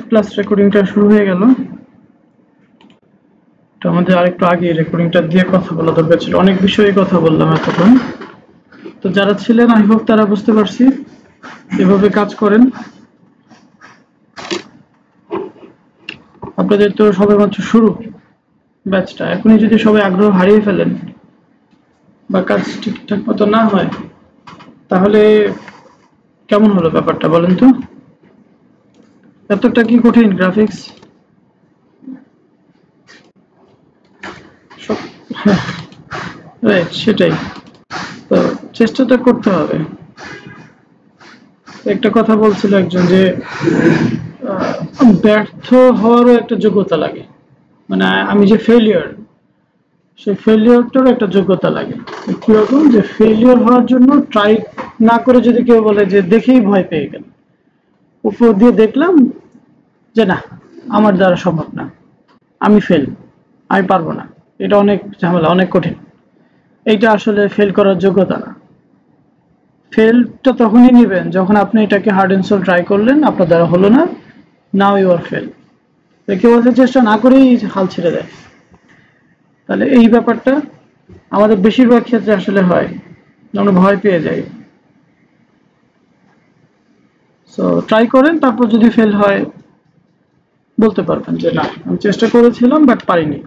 Class রেকর্ডিংটা শুরু হয়ে গেল। তো আমাদের আরেকটু আগে রেকর্ডিংটা দিয়ে কথা বলা দরকার ছিল, অনেক বিষয়ে কথা বললাম এতক্ষণ। তো যারা ছিলেন আই হোপ তারা বুঝতে পারছি, এভাবে কাজ করেন। আপনাদের তো সবেমাত্র শুরু ব্যাচটা, এখনই যদি সবাই আগ্রহ হারিয়ে ফেলেন বা কাজ ঠিকঠাক মতো না হয় তাহলে কেমন হলো ব্যাপারটা বলেন তো? এতটা কি কঠিন গ্রাফিক্স? রাইট, সেটাই তো, চেষ্টাটা করতে হবে। একটা কথা বলছিল একজন যে ব্যর্থ হওয়ারও একটা যোগ্যতা লাগে, মানে আমি যে ফেলিয়ার, সেই ফেলিয়ারটারও একটা যোগ্যতা লাগে। কিরকম? যে ফেলিয়ার হওয়ার জন্য ট্রাই না করে যদি কেউ বলে যে দেখেই ভয় পেয়ে গেল, উপর দিয়ে দেখলাম যে না আমার দ্বারা সম্ভব না, আমি ফেল, আমি পারবো না, এটা অনেক ঝামেলা, অনেক কঠিন, এইটা আসলে ফেল করার যোগ্যতা না। ফেলটা তখনই নেবেন যখন আপনি এটাকে হার্ড অ্যান্ড সোল ট্রাই করলেন, আপনার দ্বারা হলো না, নাও ইউ আর ফেল। কেউ হয়তো চেষ্টা না করেই হাল ছেড়ে দেয়। তাহলে এই ব্যাপারটা আমাদের বেশিরভাগ ক্ষেত্রে আসলে হয়, আমরা ভয় পেয়ে যাই। সো ট্রাই করেন, তারপর যদি ফেল হয় বলতে পারবেন যে না আমি চেষ্টা করেছিলাম বাট পারিনি।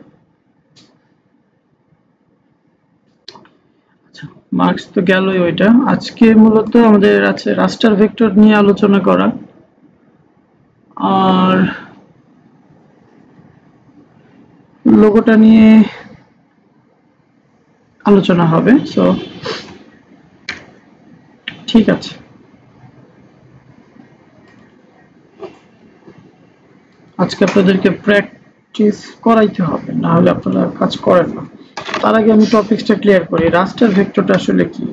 আচ্ছা, মার্কস তো গেলই ওইটা। আজকে মূলত আমাদের আছে রাস্টার ভেক্টর নিয়ে আলোচনা করা, আর লোগোটা নিয়ে আলোচনা হবে। সো ঠিক আছে, আজকে আপনাদেরকে প্র্যাকটিস করাইতে হবে, না হলে আপনারা কাজ করেন না। তার আগে আমি টপিকসটা ক্লিয়ার করি, রাস্টার ভেক্টরটা আসলে কি।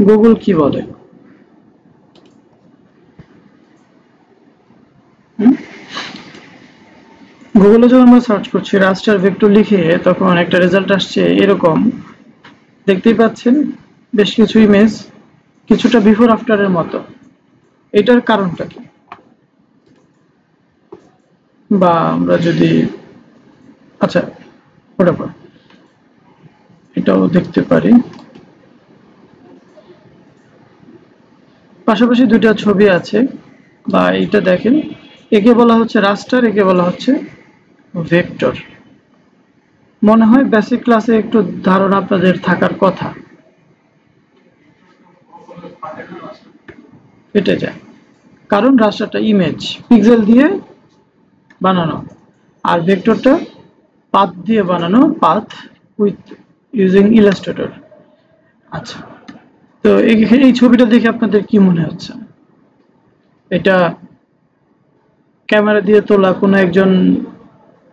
গুগল কি বলে? গুগলে যখন আমরা সার্চ করছি রাস্টার ভেক্টর লিখে, তখন একটা রেজাল্ট আসছে এরকম, দেখতেই পাচ্ছেন বেশ কিছু ইমেজ, কিছুটা বিফোর আফটারের মতো। এটার কারণটা কি? বা আমরা যদি আচ্ছা ওটা এটাও দেখতে পারি, পাশাপাশি দুইটা ছবি আছে, বা এইটা দেখেন, একে বলা হচ্ছে রাস্টার, একে বলা হচ্ছে ভেক্টর। মনে হয় বেসিক ক্লাসে একটু ধারণা আপনাদের থাকার কথা। কেটে যায় কারণ রাস্টারটা ইমেজ পিক্সেল দিয়ে বানানো, আর ভেক্টরটা পাথ দিয়ে বানানো, পাথ উইথ ইউজিং ইলাস্ট্রেটর। আচ্ছা, তো এই ছবিটা দেখে আপনাদের কি মনে হচ্ছে? এটা ক্যামেরা দিয়ে তোলা কোনো একজন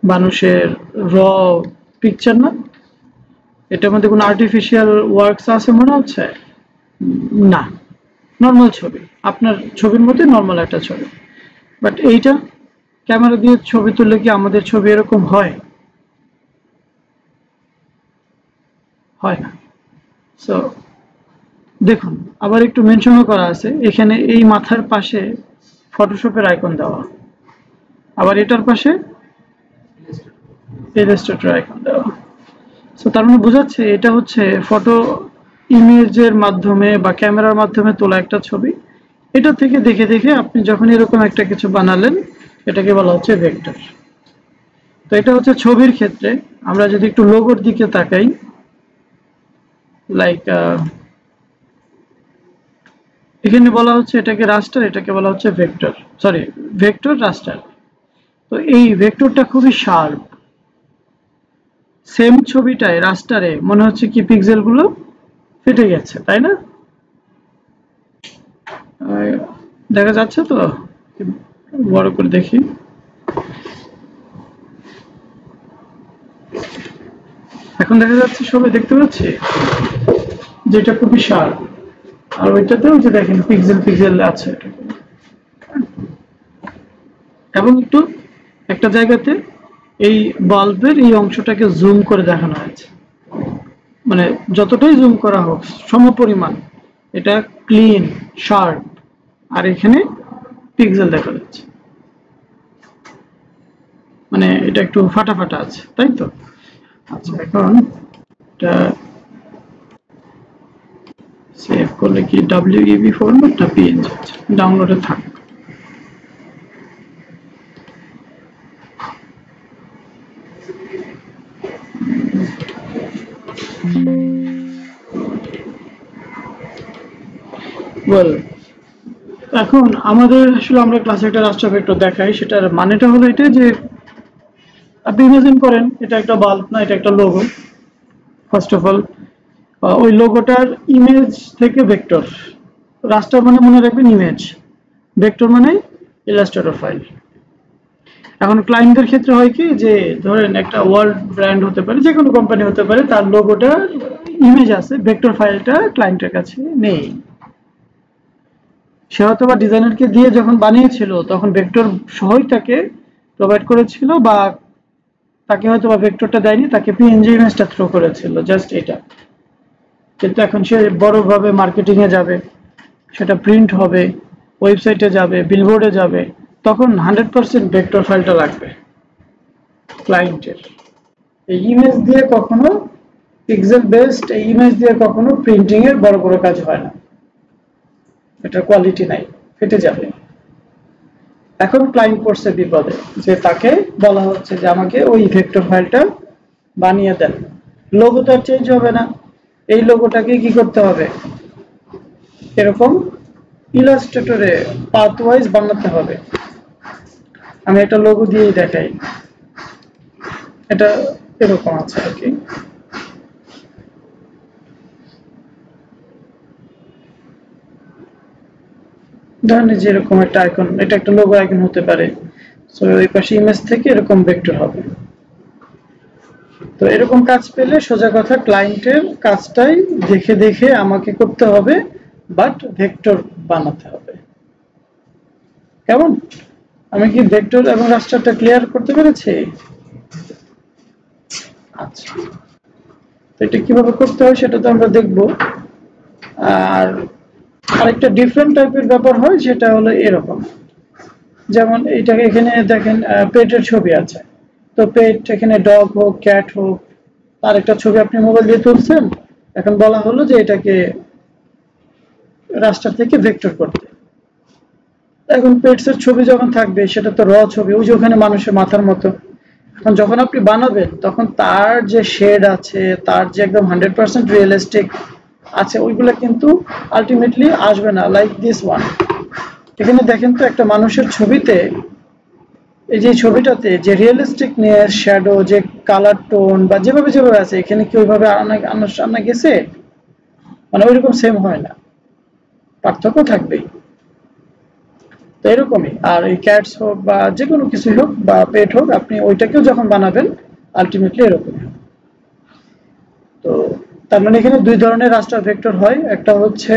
মানুষের র পিকচার না? এটার মধ্যে কোনো আর্টিফিশিয়াল ওয়ার্কস আছে মনে হচ্ছে? না, নর্মাল ছবি, আপনার ছবির মধ্যে নর্মাল একটা ছবি। বাট এইটা ক্যামেরা দিয়ে ছবি তুললে কি আমাদের ছবি এরকম হয়? হয় না। সো দেখুন, আবার একটু মেনশনও করা আছে এখানে, এই মাথার পাশে ফটোশপের আইকন দেওয়া, আবার এটার পাশে ইলাস্ট্রেটর আইকন দেওয়া। সো তার মানে বোঝাচ্ছে এটা হচ্ছে ফটো ইমেজের মাধ্যমে বা ক্যামেরার মাধ্যমে তোলা একটা ছবি। এটা থেকে দেখে দেখে আপনি যখন এরকম একটা কিছু বানালেন, এটাকে বলা হচ্ছে ভেক্টর। তো এটা হচ্ছে ছবির ক্ষেত্রে। আমরা যদি একটু লোগোর দিকে তাকাই, লাইক এখানে বলা হচ্ছে এটাকে রাস্টার, এটাকে বলা হচ্ছে ভেক্টর, সরি ভেক্টর রাস্টার। তো এই ভেক্টরটা খুবই শার্প। সেম ছবিটায় রাস্টারে মনে হচ্ছে কি পিক্সেলগুলো ফেটে গেছে, তাই না? দেখা যাচ্ছে তো, বড় করে দেখি। এখন দেখা যাচ্ছে, সবাই দেখতে পাচ্ছি যেটা খুবই শার্প, আর ওইটাতেও যে দেখেন পিক্সেল পিক্সেল আছে। এবং একটু একটা জায়গাতে এই বাল্বের এই অংশটাকে জুম করে দেখানো হয়েছে, মানে যতটাই জুম করা হোক সমপরিমাণ এটা ক্লিন শার্প, আর এখানে পিক্সেল দেখা যাচ্ছে, মানে এটা একটু ফাটা ফাটা আছে, তাই তো? আচ্ছা, এখন এটা সেভ করলে কি WEB ফরম্যাট না PNG? ডাউনলোডে থাক। ওয়েল, এখন আমাদের আসলে আমরা ক্লাসে একটা রাস্টার ভেক্টর দেখাই, সেটার মানেটা হলো এটা যে আপনি ইমাজিন করেন এটা একটা বাল্ব না, এটা একটা লোগো। ফার্স্ট অফ অল ওই লোগোটার ইমেজ থেকে ভেক্টর, রাস্টার মানে মনে রাখবেন ইমেজ, ভেক্টর মানে ইলাস্ট্রেটর ফাইল। এখন ক্লায়েন্টদের ক্ষেত্রে হয় কি যে ধরেন একটা ওয়ার্ল্ড ব্র্যান্ড হতে পারে, যে কোনো কোম্পানি হতে পারে, তার লোগোটার ইমেজ আছে, ভেক্টর ফাইলটা ক্লায়েন্টের কাছে নেই। সে হয়তো বা ডিজাইনারকে দিয়ে যখন বানিয়েছিল তখন ভেক্টর সহই তাকে প্রোভাইড করেছিল, বা তাকে হয়তো বা ভেক্টরটা দেয়নি, তাকে পিএনজি ইমেজটা থ্রো করেছিল, জাস্ট এটা। কিন্তু এখন সে বড়ভাবে মার্কেটিং এ যাবে, সেটা প্রিন্ট হবে, ওয়েবসাইটে যাবে, বিলবোর্ডে যাবে, তখন 100% ভেক্টর ফাইলটা লাগবে ক্লায়েন্টের। এই ইমেজ দিয়ে কখনো পিক্সেল বেসড এই ইমেজ দিয়ে কখনো প্রিন্টিং এর বড় বড় কাজ হয় না, এটার কোয়ালিটি নাই, ফেটে যাবে। এখন ক্লায়েন্ট পড়ছে বিপদে, যে তাকে বলা হচ্ছে যে আমাকে ওই ভেক্টর ফাইলটা বানিয়ে দেন। লোগো তো আর চেঞ্জ হবে না, এই লোগোটাকে কি করতে হবে, এরকম ইলাস্ট্রেটরে পাথ ওয়াইজ বানাতে হবে। আমি একটা লোগো দিয়েই দেখাই, এটা এরকম আছে আর কি। ধরেন যে এরকম একটা আইকন, এটা একটা লোগো আইকন হতে পারে, সো এই পাশে ইমেজ থেকে এরকম ভেক্টর হবে। তো এরকম কাজ পেলে সোজা কথা ক্লায়েন্টের কাজটাই দেখে দেখে আমাকে করতে হবে, বাট ভেক্টর বানাতে হবে। কেমন? আমি কি ভেক্টর এবং রাস্টারটা ক্লিয়ার করতে পেরেছি? আচ্ছা, তো এটা কিভাবে করতে হয় সেটা তো আমরা দেখব। আর আরেকটা ডিফারেন্ট টাইপের ব্যাপার হয়, সেটা হলো এরকম, যেমন এইটাকে এখানে দেখেন পেটের ছবি আছে, তো পেট এখানে ডগ হোক ক্যাট হোক, তার একটা ছবি আপনি মোবাইল দিয়ে তুলছেন, এখন বলা হলো যে এটাকে রাস্টার থেকে ভেক্টর করতে। এখন পেটস এর ছবি যখন থাকবে সেটা তো র ছবি, ওই যে ওখানে মানুষের মাথার মতো। এখন যখন আপনি বানাবেন তখন তার যে শেড আছে, তার যে একদম 100% রিয়েলিস্টিক আছে, ওইগুলো কিন্তু আলটিমেটলি আসবে না লাইক দিস ওয়ান। এখানে দেখেন তো একটা মানুষের ছবিতে, এই যে ছবিটাতে যে রিয়েলিস্টিক নিয়ে শ্যাডো, যে কালার টোন বা যেভাবে যেভাবে আছে, এখানে কি ওইভাবে আনা গেছে? মানে ওইরকম সেম হয় না, পার্থক্য থাকবেই। তো এরকমই আর এই ক্যাটস হোক বা যে কোনো কিছুই হোক বা পেট হোক, আপনি ওইটাকেও যখন বানাবেন আলটিমেটলি এরকমই। তো তার মানে এখানে দুই ধরনের রাস্টার ভেক্টর হয়। একটা হচ্ছে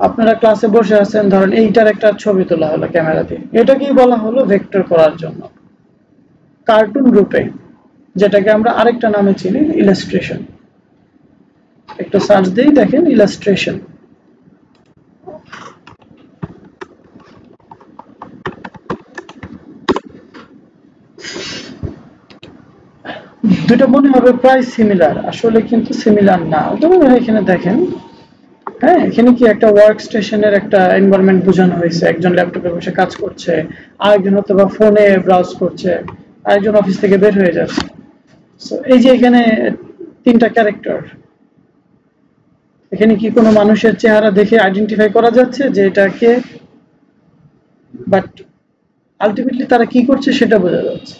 আপনারা ক্লাসে বসে আছেন, ধরেন এইটার একটা ছবি তোলা হলো ক্যামেরা দিয়ে, এটাকেই বলা হলো ভেক্টর করার জন্য কার্টুন রূপে, যেটাকে আমরা আরেকটা নামে চিনি ইলাস্ট্রেশন। একটু সার্চ দিই, দেখেন ইলাস্ট্রেশন। দুটো মনে হবে প্রায় সিমিলার, আসলে কিন্তু সিমিলার না। যেমন এখানে দেখেন, হ্যাঁ, এখানে কি একটা ওয়ার্ক স্টেশনের একটা এনভায়রনমেন্ট বোঝানো হয়েছে, একজন ল্যাপটপে বসে কাজ করছে, আরেকজন হয়তো বা ফোনে ব্রাউজ করছে, আরেকজন অফিস থেকে বের হয়ে যাচ্ছে। সো এই যে এখানে তিনটা ক্যারেক্টার, এখানে কি কোনো মানুষের চেহারা দেখে আইডেন্টিফাই করা যাচ্ছে যে এটা কে? বাট আলটিমেটলি তারা কি করছে সেটা বোঝা যাচ্ছে,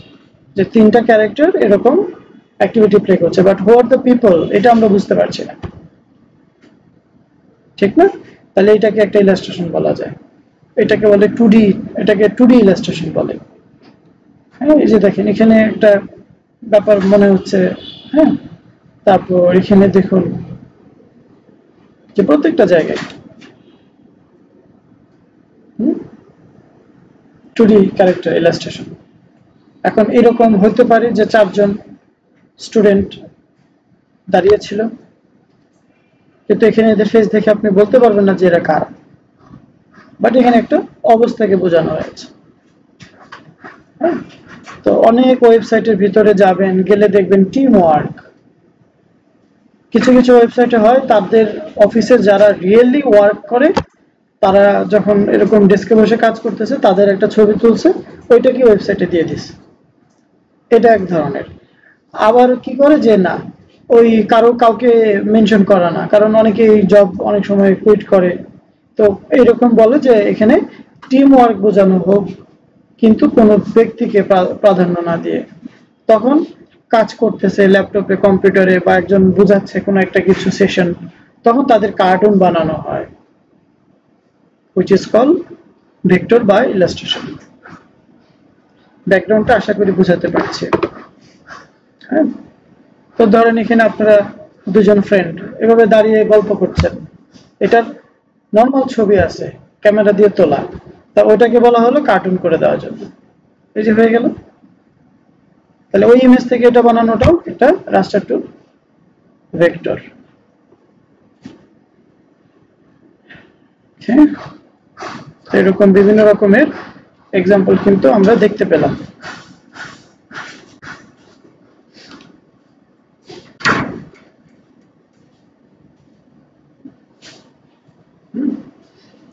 যে তিনটা ক্যারেক্টার এরকম অ্যাক্টিভিটি প্লে করছে, but who are the people এটা আমরা বুঝতে পারছি না, ঠিক না? তাহলে এটাকে একটা ইলাস্ট্রেশন বলা যায়, এটাকে বলে 2D, এটাকে 2D ইলাস্ট্রেশন বলে। হ্যাঁ, এই যে দেখেন এখানে একটা ব্যাপার মনে হচ্ছে, হ্যাঁ। তারপর এখানে দেখুন যে প্রত্যেকটা জায়গায় 2D ক্যারেক্টার ইলাস্ট্রেশন। এখন এরকম হতে পারে যে চারজন স্টুডেন্ট দাঁড়িয়ে ছিল, কিন্তু এখানে এদের ফেস দেখে আপনি বলতে পারবেন না যে এরা কারা, বাট এখানে একটা অবস্থাকে বোঝানো হয়েছে। হ্যাঁ, তো অনেক ওয়েবসাইটের ভিতরে যাবেন, গেলে দেখবেন টিম ওয়ার্ক। কিছু কিছু ওয়েবসাইটে হয় তাদের অফিসে যারা রিয়েলি ওয়ার্ক করে তারা যখন এরকম ডেস্কে বসে কাজ করতেছে তাদের একটা ছবি তুলছে, ওইটাকে ওয়েবসাইটে দিয়ে দিছে, এটা এক ধরনের। আবার কি করে যে না, ওই কাউকে মেনশন করা না, কারণ অনেকে জব অনেক সময় কুইট করে, তো এইরকম বলে যে এখানে টিম ওয়ার্ক বোঝানো হোক, কিন্তু কোনো ব্যক্তিকে প্রাধান্য না দিয়ে। তখন কাজ করতেছে ল্যাপটপে, কম্পিউটারে, বা একজন বুঝাচ্ছে কোনো একটা কিছু সেশন, তখন তাদের কার্টুন বানানো হয়, which is called vector by illustration. ব্যাকগ্রাউন্ডটা আশা করি বুঝাতে পারছি। হ্যাঁ, তো ধরেন এখানে আপনারা দুজন ফ্রেন্ড এভাবে দাঁড়িয়ে গল্প করছেন, এটার নর্মাল ছবি আছে ক্যামেরা দিয়ে তোলা, তা ওইটাকে বলা হলো কার্টুন করে দেওয়ার জন্য। এই যে হয়ে গেল, তাহলে ওই ইমেজ থেকে এটা বানানোটাও একটা রাস্টার টু ভেক্টর। এরকম বিভিন্ন রকমের এক্সাম্পল কিন্তু আমরা দেখতে পেলাম।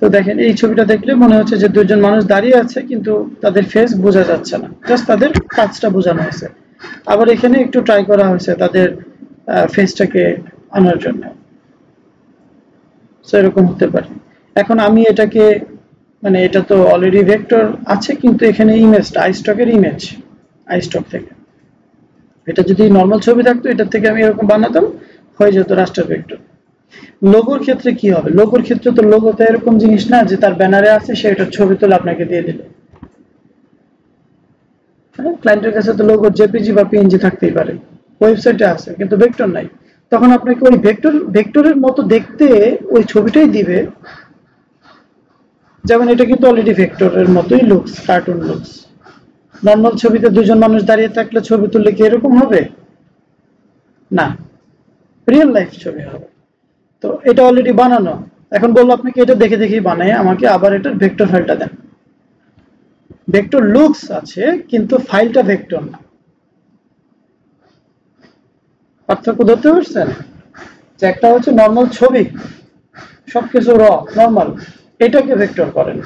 তো দেখেন এই ছবিটা দেখলে মনে হচ্ছে যে দুজন মানুষ দাঁড়িয়ে আছে কিন্তু তাদের ফেস বোঝা যাচ্ছে না, জাস্ট তাদের কাজটা বোঝানো হয়েছে। আবার এখানে একটু ট্রাই করা হয়েছে তাদের ফেসটাকে আনার জন্য, এরকম হতে পারে। এখন আমি এটাকে মানে এটা তো অলরেডি ভেক্টর আছে, কিন্তু এখানে ইমেজটা আইস্টকের ইমেজ, আইস্টক থেকে এটা যদি নর্মাল ছবি থাকতো এটার থেকে আমি এরকম বানাতাম, হয়ে যেত রাস্টার ভেক্টর। লোগোর ক্ষেত্রে কি হবে? লোগোর ক্ষেত্রে তো লোগোতে এরকম জিনিস না যে তার ব্যানারে আছে সে এটার ছবি তুলে আপনাকে দিয়ে দিল। হ্যাঁ, ক্লায়েন্টের কাছে তো লোগো জেপিজি বা পিএনজি থাকতেই পারে, ওয়েবসাইটে আছে কিন্তু ভেক্টর নাই, তখন আপনাকে ওই ভেক্টরের মতো দেখতে ওই ছবিটাই দিবে। যেমন এটা কিন্তু অলরেডি ভেক্টরের মতোই লুকস, কার্টুন লুকস। নর্মাল ছবিতে দুজন মানুষ দাঁড়িয়ে থাকলে ছবি তুললে কি এরকম হবে? না, রিয়েল লাইফ ছবি হবে। তো এটা অলরেডি বানানো, এখন বললো আপনাকে এটা দেখে দেখেই বানায় আমাকে আবার এটার ভেক্টর ফাইলটা দেন। ভেক্টর লুকস আছে কিন্তু ফাইলটা ভেক্টর না। পার্থক্য ধরতে পারছেন? যে একটা হচ্ছে নর্মাল ছবি, সবকিছু নর্মাল, এটাকে ভেক্টর করেন,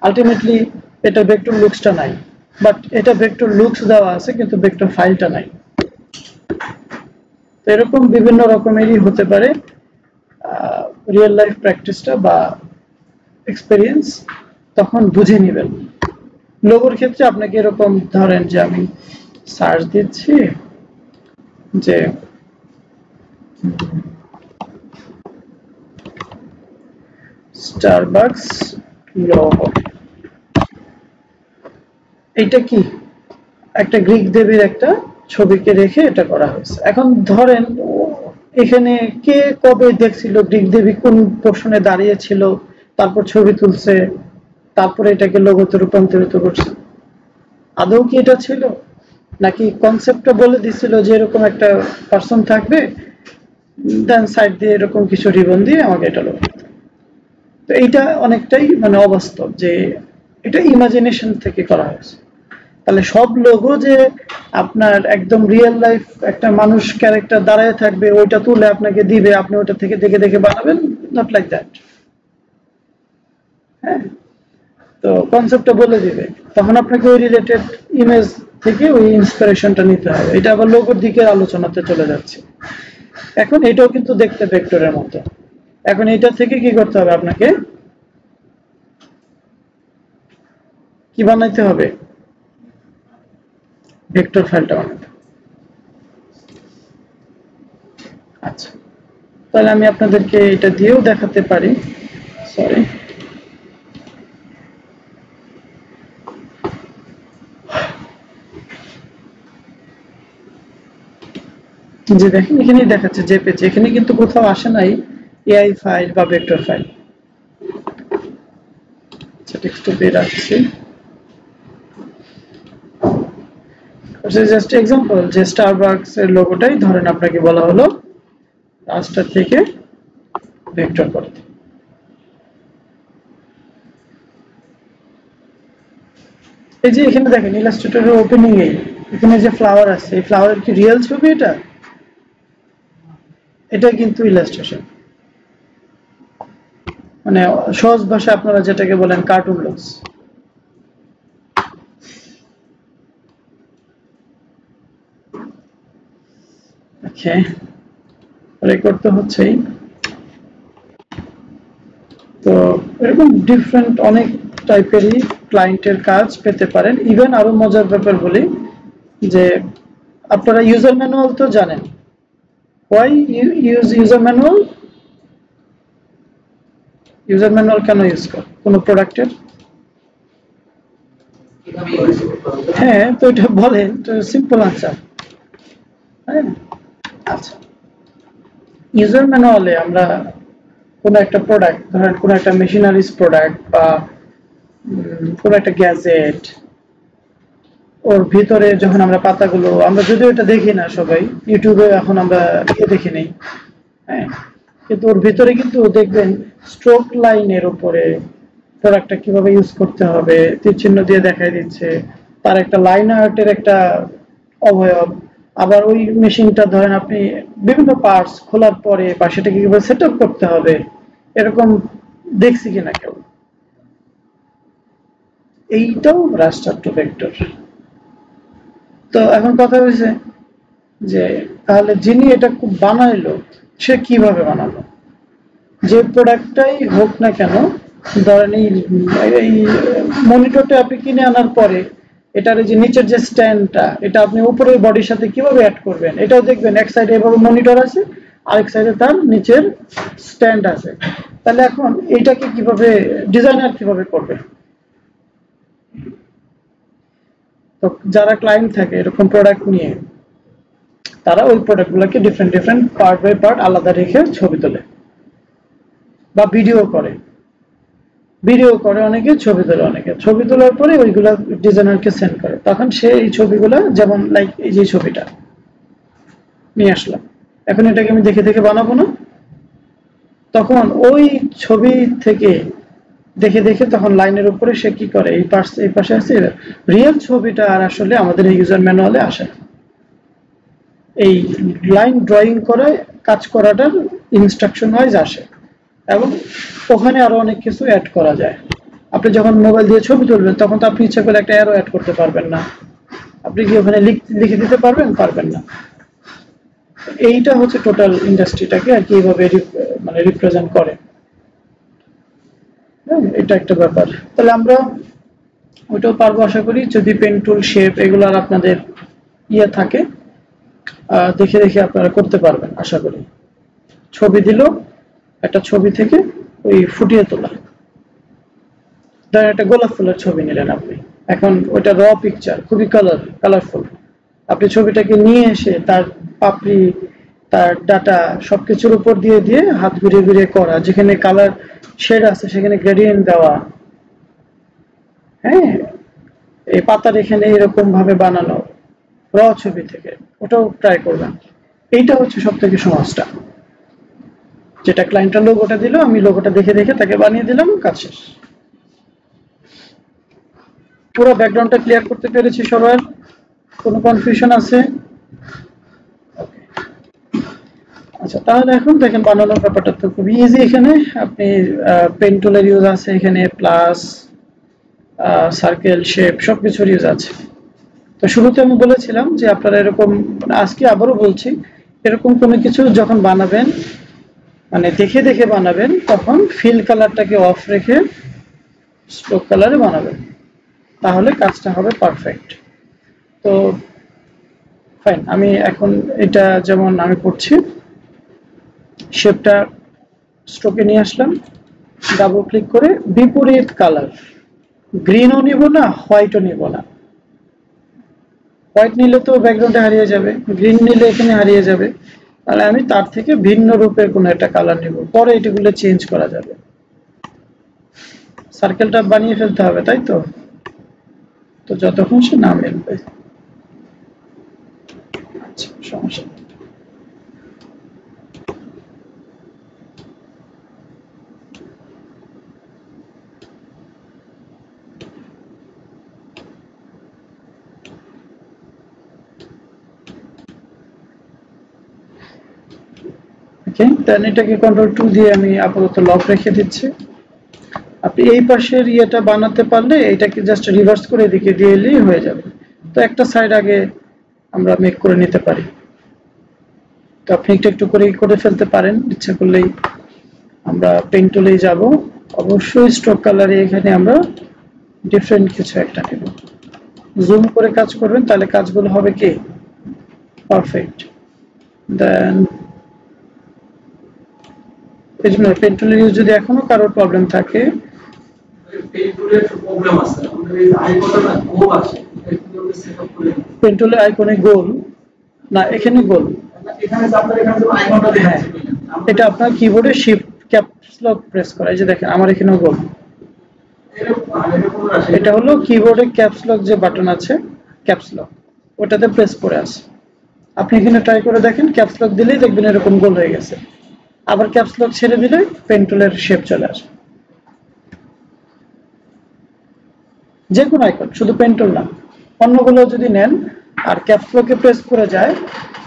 আলটিমেটলি এটা ভেক্টর লুকসটা নাই, বাট এটা ভেক্টর লুকস দেওয়া আছে কিন্তু ভেক্টর ফাইলটা নাই। এরকম বিভিন্ন রকমেরই হতে পারে রিয়েল লাইফ প্র্যাকটিসটা বা এক্সপেরিয়েন্স, তখন বুঝে নেবেন। লোগোর ক্ষেত্রে আপনাকে এরকম ধরেন যে আমি সার্চ দিচ্ছি যে স্টারবাকস লোগো, এটা কি একটা গ্রিক দেবীর একটা ছবিকে রেখে এটা করা হয়েছে। এখন ধরেন এখানে কে কবে দেখছিল গ্রিক দেবী কোন পোর্শনে দাঁড়িয়ে ছিল, তারপর ছবি তুলছে, তারপরে এটাকে লোগোতে রূপান্তরিত করছে। আদৌ কি এটা ছিল, নাকি কনসেপ্টটা বলে দিছিল যে এরকম একটা পার্সন থাকবে, দেন সাইড দিয়ে এরকম কিছু রিবন দিয়ে আমাকে এটা লোগো। তো এইটা অনেকটাই মানে অবাস্তব, যে এটা ইমাজিনেশন থেকে করা হয়েছে। তাহলে সব লোগো যে আপনার একদম রিয়েল লাইফ একটা মানুষ ক্যারেক্টার দাঁড়ায় থাকবে ওইটা তুলে আপনাকে দিবে, আপনি ওটা থেকে দেখে দেখে বানাবেন, নট লাইক দ্যাট। হ্যাঁ, তো কনসেপ্টটা বলে দিবে, তখন আপনাকে ওই রিলেটেড ইমেজ থেকে ওই ইন্সপিরেশনটা নিতে হবে। এটা আবার লোগোর দিকে আলোচনাতে চলে যাচ্ছে। এখন এটাও কিন্তু দেখতে ভেক্টরের মতো। এখন এটা থেকে কি করতে হবে? আপনাকে কি বানাইতে হবে? ভেক্টর ফাইলটা বানাতে। আচ্ছা, তাহলে আমি আপনাদেরকে এটা দিয়েও দেখাতে পারি। সরি, যে দেখেন এখানেই দেখাচ্ছে জেপিজি, এখানে কিন্তু কোথাও আসে নাই এআই ফাইল বা ভেক্টর ফাইল। আচ্ছা, টেক্সট দিয়ে রাখছি। জাস্ট এক্সাম্পল যে স্টারবাকস এর লোগোটাই ধরেন আপনাকে বলা হলো রাস্টার থেকে ভেক্টর করতে। এই যে এখানে দেখেন ইলাস্ট্রেটরের ওপেনিং এখানে যে ফ্লাওয়ার আছে, এই ফ্লাওয়ারের কি রিয়েল ছবি? এটা কিন্তু ইলাস্ট্রেশন, মানে সহজ ভাষা আপনারা যেটাকে বলেন কার্টুন লুকস। ওকে, রেকর্ড তো হচ্ছেই। তো এরকম ডিফারেন্ট অনেক টাইপেরই ক্লায়েন্টের কাজ পেতে পারেন। ইভেন আরো মজার ব্যাপার বলি যে আপনারা ইউজার ম্যানুয়াল তো জানেন। Why use user manual? User manual কেন ইউজ করে কোনো প্রোডাক্টের? হ্যাঁ, তো এটা বলেন, তো সিম্পল আনসার। হ্যাঁ, আচ্ছা, ইউজার ম্যানুয়ালে আমরা কোনো একটা প্রোডাক্ট, ধরেন কোনো একটা মেশিনারিজ প্রোডাক্ট বা কোনো একটা গ্যাজেট, ওর ভিতরে যখন আমরা পাতাগুলো, আমরা যদিও এটা দেখি না সবাই, ইউটিউবে এখন আমরা দেখে নেই, হ্যাঁ, কিন্তু ওর ভিতরে কিন্তু দেখবেন স্ট্রোক লাইনের উপরে প্রোডাক্টটা কিভাবে ইউজ করতে হবে তীর চিহ্ন দিয়ে দেখাই দিচ্ছে, তার একটা লাইন আর্টের একটা অবয়ব। আবার ওই মেশিনটা ধরেন আপনি বিভিন্ন পার্টস খোলার পরে বা সেটাকে কিভাবে সেট আপ করতে হবে, এরকম দেখছি কিনা কেউ? এইটাও রাস্টার টু ভেক্টর। তো এখন কথা হয়েছে যে তাহলে যিনি এটা খুব বানাইলো সে কিভাবে বানালো? যে প্রোডাক্টটাই হোক না কেন, ধরেন এই মনিটরটা আপনি কিনে আনার পরে এটার যে নিচের যে স্ট্যান্ডটা, এটা আপনি উপরের বডির সাথে কিভাবে অ্যাড করবেন? এটাও দেখবেন এক সাইডে এভাবে মনিটর আছে, আরেক সাইডে তার নিচের স্ট্যান্ড আছে। তাহলে এখন এইটাকে কিভাবে ডিজাইনার কিভাবে করবে? তো যারা ক্লায়েন্ট থাকে এরকম প্রোডাক্ট নিয়ে, তারা ওই প্রোডাক্টগুলোকে different different part by part আলাদা রেখে ছবি তোলে বা ভিডিও করে অনেকে, ছবি তোলে অনেকে। ছবি তোলার পরে ওইগুলা ডিজাইনারকে সেন্ড করে, তখন সে এই ছবিগুলো, যেমন লাইক এই যে ছবিটা নিয়ে আসলাম, এখন এটাকে আমি দেখে দেখে বানাবো না, তখন ওই ছবি থেকে দেখে দেখে তখন লাইনের উপরে সে কি করে, এই পাশে আছে রিয়েল ছবিটা, আর আসলে আমাদের এই ইউজার ম্যানুয়ালে আসে না। এই লাইন ড্রয়িং করে কাজ করাটার ইনস্ট্রাকশন ওয়াইজ আসে, এবং ওখানে আরো অনেক কিছু অ্যাড করা যায়। আপনি যখন মোবাইল দিয়ে ছবি তুলবেন তখন তো আপনি ইচ্ছা করে একটা অ্যারো অ্যাড করতে পারবেন না, আপনি কি ওখানে লিখে দিতে পারবেন না। এইটা হচ্ছে টোটাল ইন্ডাস্ট্রিটাকে আর কি এইভাবে মানে রিপ্রেজেন্ট করে। হ্যাঁ, এটা একটা ব্যাপার। তাহলে আমরা ওইটাও পারবো আশা করি, যদি পেন টুল, শেপ এগুলো আর আপনাদের ইয়ে থাকে, দেখে দেখে আপনারা করতে পারবেন আশা করি। ছবি দিল, একটা ছবি থেকে ওই ফুটিয়ে তোলা, ধরেন একটা গোলাপ ফুলের ছবি নিলেন আপনি, এখন ওইটা র পিকচার, খুবই কালারফুল, আপনি ছবিটাকে নিয়ে এসে তার পাপড়ি, তার ডাটা সবকিছুর উপর দিয়ে দিয়ে হাত ঘুরিয়ে ঘুরিয়ে করা, যেখানে কালার শেড আছে সেখানে গ্রেডিয়েন্ট দেওয়া, হ্যাঁ, এই পাতার এখানে এরকম ভাবে বানানো র ছবি থেকে, ওটাও ট্রাই করবেন। এইটা হচ্ছে সব থেকে সহজটা, যেটা ক্লায়েন্টের লোগোটা দিল, আমি লোগোটা দেখে দেখে তাকে বানিয়ে দিলাম, কাজ শেষ। পুরো ব্যাকগ্রাউন্ডটা ক্লিয়ার করতে পেরেছি সবার? কোনো কনফিউশন আছে? আচ্ছা, তাহলে এখন দেখেন বানানোর ব্যাপারটা তো খুব ইজি। এখানে আপনি পেন টুলের ইউজ আছে, এখানে প্লাস, সার্কেল, শেপ সবকিছুর ইউজ আছে। তো শুরুতে আমি বলেছিলাম যে আপনারা এরকম, আজকে আবারও বলছি, এরকম কোনো কিছু যখন বানাবেন, মানে দেখে দেখে বানাবেন, তখন ফিল কালারটাকে অফ রেখে স্ট্রোক কালারে বানাবেন, তাহলে কাজটা হবে পারফেক্ট। তো ফাইন, আমি এখন এটা যেমন আমি করছি, শেপটা স্ট্রোকে নিয়ে আসলাম, ডাবল ক্লিক করে বিপরীত কালার, গ্রিনও নিব না, হোয়াইটও নিব না। হোয়াইট নিলে তো ব্যাকগ্রাউন্ডে হারিয়ে যাবে, গ্রিন নিলে এখানে হারিয়ে যাবে, তাহলে আমি তার থেকে ভিন্ন রূপের কোনো একটা কালার নিব, পরে এটিগুলো চেঞ্জ করা যাবে। সার্কেলটা বানিয়ে ফেলতে হবে, তাই তো? তো যতক্ষণ সে না মিলবে, আচ্ছা সমস্যা নেই। ওকে, দেন এটাকে কন্ট্রোল 2 দিয়ে আমি আপাতত লক রেখে দিচ্ছি। আপনি এই পাশের ইয়েটা বানাতে পারলে এটাকে জাস্ট রিভার্স করে এদিকে দিয়ে এলেই হয়ে যাবে। তো একটা সাইড আগে আমরা মেক করে নিতে পারি। তো আপনি একটু একটু করে ফেলতে পারেন ইচ্ছা করলেই। আমরা পেন টুলেই যাব, অবশ্যই স্ট্রোক কালারে এখানে আমরা ডিফারেন্ট কিছু একটা নেব, জুম করে কাজ করবেন, তাহলে কাজগুলো হবে কি পারফেক্ট। দেন এই জন্য পেন টুলের ইউজ যদি এখনো কারোর প্রবলেম থাকে, পেন টুলের আইকনে গোল না, এখানে গোল, এটা আপনার কিবোর্ডে শিফট ক্যাপস লক প্রেস করা। এই যে দেখেন আমার এখানেও গোল, এটা হলো কিবোর্ডে ক্যাপস লক যে বাটন আছে, ক্যাপস লক ওটাতে প্রেস করে আছে। আপনি এখানে ট্রাই করে দেখেন, ক্যাপস লক দিলেই দেখবেন এরকম গোল হয়ে গেছে। আবার ক্যাপস লক ছেড়ে দিলে পেন টুলের শেপ চলে আসে। যে কোনো আইকন, শুধু পেন টুল না, অন্যগুলো যদি নেন আর ক্যাপস লকে প্রেস করে যায়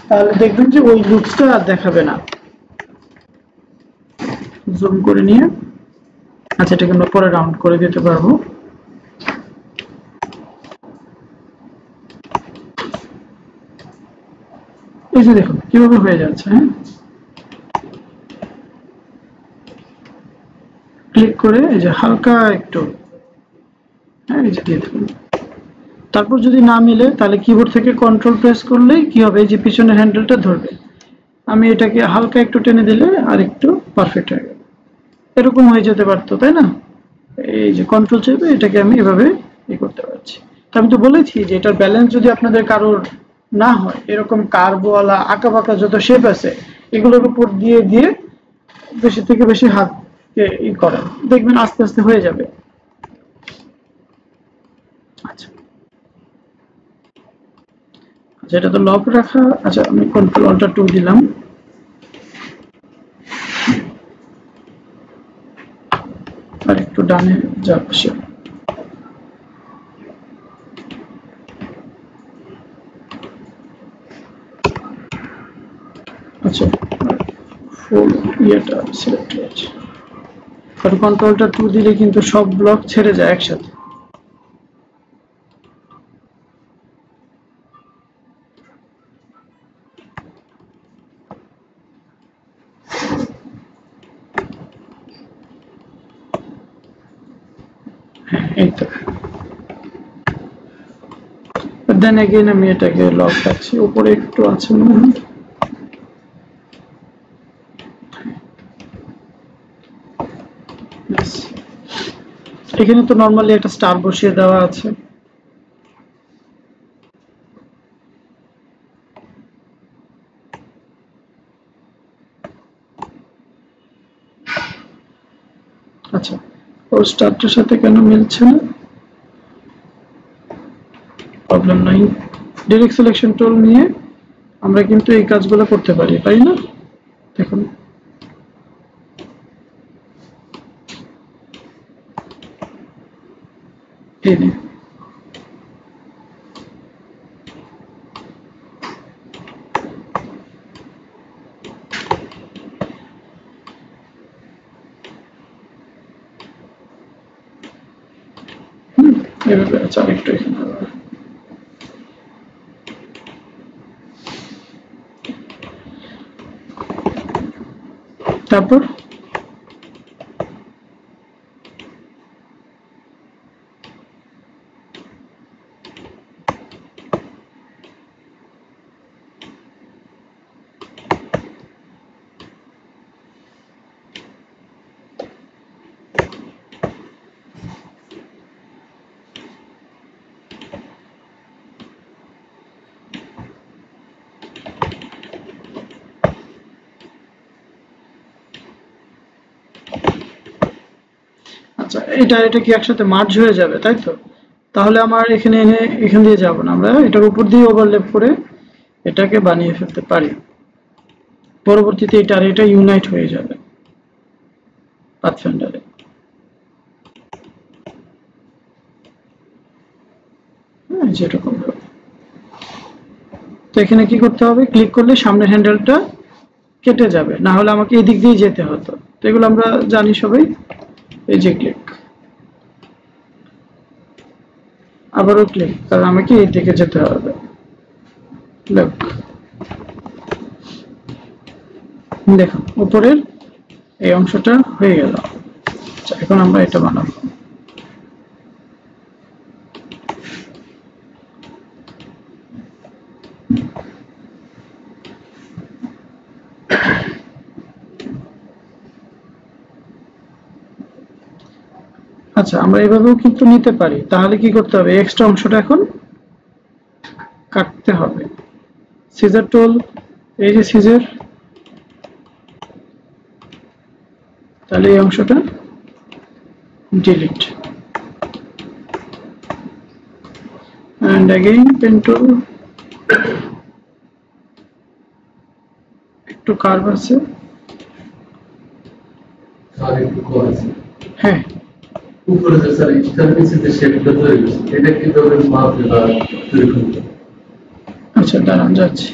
তাহলে দেখবেন যে ওই লুকসটা আর দেখাবে না। জুম করে নিয়ে, আচ্ছা এটাকে আমরা পরে রাউন্ড করে দিতে পারবো। এই যে দেখুন কিভাবে হয়ে যাচ্ছে। হ্যাঁ, ক্লিক করে এই যে হালকা একটু, হ্যাঁ এই যে দিয়ে দেবেন। তারপর যদি না মিলে তাহলে কিবোর্ড থেকে কন্ট্রোল প্রেস করলেই কি হবে, এই যে পিছনের হ্যান্ডেলটা ধরবে। আমি এটাকে হালকা একটু টেনে দিলে আর একটু পারফেক্ট হয়ে গেল। এরকম হয়ে যেতে পারতো, তাই না? এই যে কন্ট্রোল চেপে এটাকে আমি এভাবে করতে পারছি। তো আমি তো বলেছি যে এটার ব্যালেন্স যদি আপনাদের কারোর না হয়, এরকম কার্ভওয়ালা আঁকা বাঁকা যত শেপ আছে এগুলোর উপর দিয়ে দিয়ে বেশি থেকে বেশি হাতকে করেন, দেখবেন আস্তে আস্তে হয়ে যাবে। আচ্ছা আচ্ছা, এটা তো লক রাখা। আচ্ছা আমি কন্ট্রোল অল্টার 2 দিলাম, আর একটু ডানে যাচ্ছে। আচ্ছা ফুল ইয়েটা সিলেক্ট হয়েছে, আর কন্ট্রোলটা 2 দিলে কিন্তু সব ব্লক ছেড়ে যায় একসাথে। এই তো, দেন এগেইন আমি এটাকে লক রাখছি, উপরে একটু আছে মনে হয়। এখানে তো নরমালি একটা স্টার বসিয়ে দেওয়া আছে। আচ্ছা, ওর স্টারটার সাথে কেন মিলছে না, প্রবলেম নাই। ডাইরেক্ট সিলেকশন টুল নিয়ে আমরা কিন্তু এই কাজগুলো করতে পারি, তাই না? দেখুন এই নিয়ে এভাবে। আচ্ছা একটু এখানে তারপর আচ্ছা এটা কি একসাথে মার্জ হয়ে যাবে, তাই তো? তাহলে আমার এখানে এনে এখান দিয়ে যাব না, আমরা এটার উপর দিয়ে ওভারল্যাপ করে এটাকে বানিয়ে ফেলতে পারি। পরবর্তীতে এটা আর এটা ইউনাইট হয়ে যাবে পাথফাইন্ডারে। হ্যাঁ যেরকম ভাবে। তো এখানে কি করতে হবে, ক্লিক করলে সামনের হ্যান্ডেলটা কেটে যাবে, না হলে আমাকে এদিক দিয়ে যেতে হতো। তো এগুলো আমরা জানি সবাই। এই যে ক্লিক, আবারও ক্লিক, কারণ আমাকে এই দিকে যেতে হবে। লক, দেখুন উপরের এই অংশটা হয়ে গেল। আচ্ছা, এখন আমরা এটা বানাবো। আচ্ছা, আমরা এভাবেও কিন্তু নিতে পারি। তাহলে কি করতে হবে, এক্সট্রা অংশটা এখন কাটতে হবে। সিজার টুল, এই যে সিজার, তাহলে এই অংশটা delete, and again pen tool, একটু কার্ভ আছে, হ্যাঁ উপরে যে স্যার স্টার নিচে শেপটা তৈরি হয়েছে, এটা কি ধরনের মাপে বা তৈরি করতে? আচ্ছা দাঁড়ান, যাচ্ছি।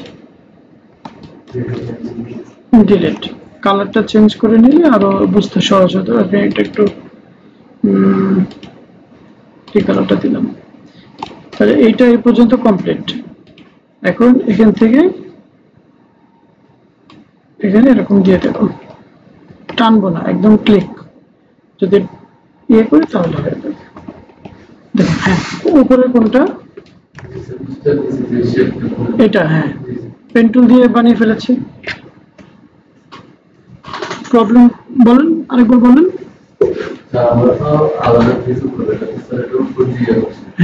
ডিলিট, কালারটা চেঞ্জ করে নিলে আরো বুঝতে সহজ হতো। আপনি এটা একটু এই কালারটা দিলাম। তাহলে এইটা এই পর্যন্ত কমপ্লিট। এখন এখান থেকে এখানে এরকম দিয়ে দেব, টানবো না, একদম ক্লিক যদি ইয়ে করি তাহলে হয়ে যাবে। দেখুন, হ্যাঁ উপরের কোনটা, এটা, হ্যাঁ পেন টুল দিয়ে বানিয়ে ফেলেছি। প্রবলেম বলেন, আরেকবার বলেন।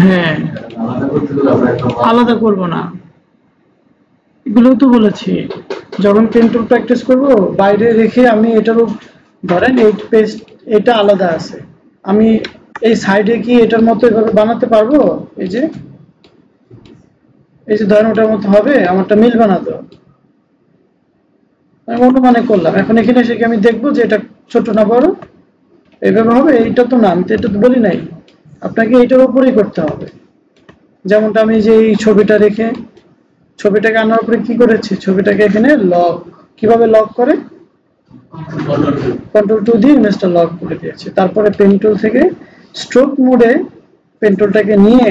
হ্যাঁ, আলাদা করবো না, এগুলো তো বলেছি। যখন পেন টুল প্র্যাকটিস করবো বাইরে রেখে আমি এটারও, ধরেন এই পেজ এটা আলাদা আছে, আমি এই সাইডে কি এটার মতো এভাবে বানাতে পারবো? এই যে ধরেন ওটার মতো হবে, আমারটা মিল বানাতো, আমি অনুমানে করলাম। এখন এখানে এসে কি আমি দেখবো যে এটা ছোট না বড়, এইভাবে হবে? এইটা তো না, আমি তো এটা তো বলি নাই, আপনাকে এইটার উপরেই করতে হবে। যেমনটা আমি যে এই ছবিটা রেখে ছবিটাকে আনার পরে কি করেছি, ছবিটাকে এখানে লক, কিভাবে লক করে, কন্ট্রোল 2 দিয়ে ইমেজটা লক করে দিয়েছি। তারপরে পেন টুল থেকে স্ট্রোক মোডে পেন টুলটাকে নিয়ে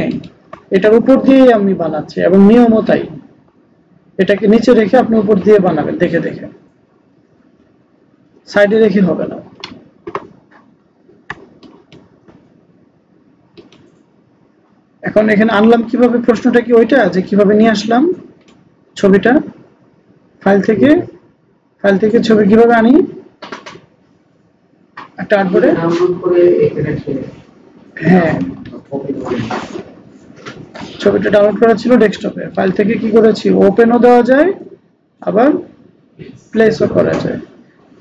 এটার উপর দিয়ে আমি বানাচ্ছি, এবং নিয়মও তাই, এটাকে নিচে রেখে আপনি উপর দিয়ে বানাবেন দেখে দেখে, সাইডে রেখে হবে না। এখন এখানে আনলাম কিভাবে, প্রশ্নটা কি ওইটা যে কিভাবে নিয়ে আসলাম ছবিটা ফাইল থেকে ছবি কিভাবে আনি, একটা আর্টবোর্ডে, হ্যাঁ ছবিটা ডাউনলোড করা ছিল ডেস্কটপে, ফাইল থেকে কি করেছি, ওপেনও দেওয়া যায় আবার প্লেসও করা যায়।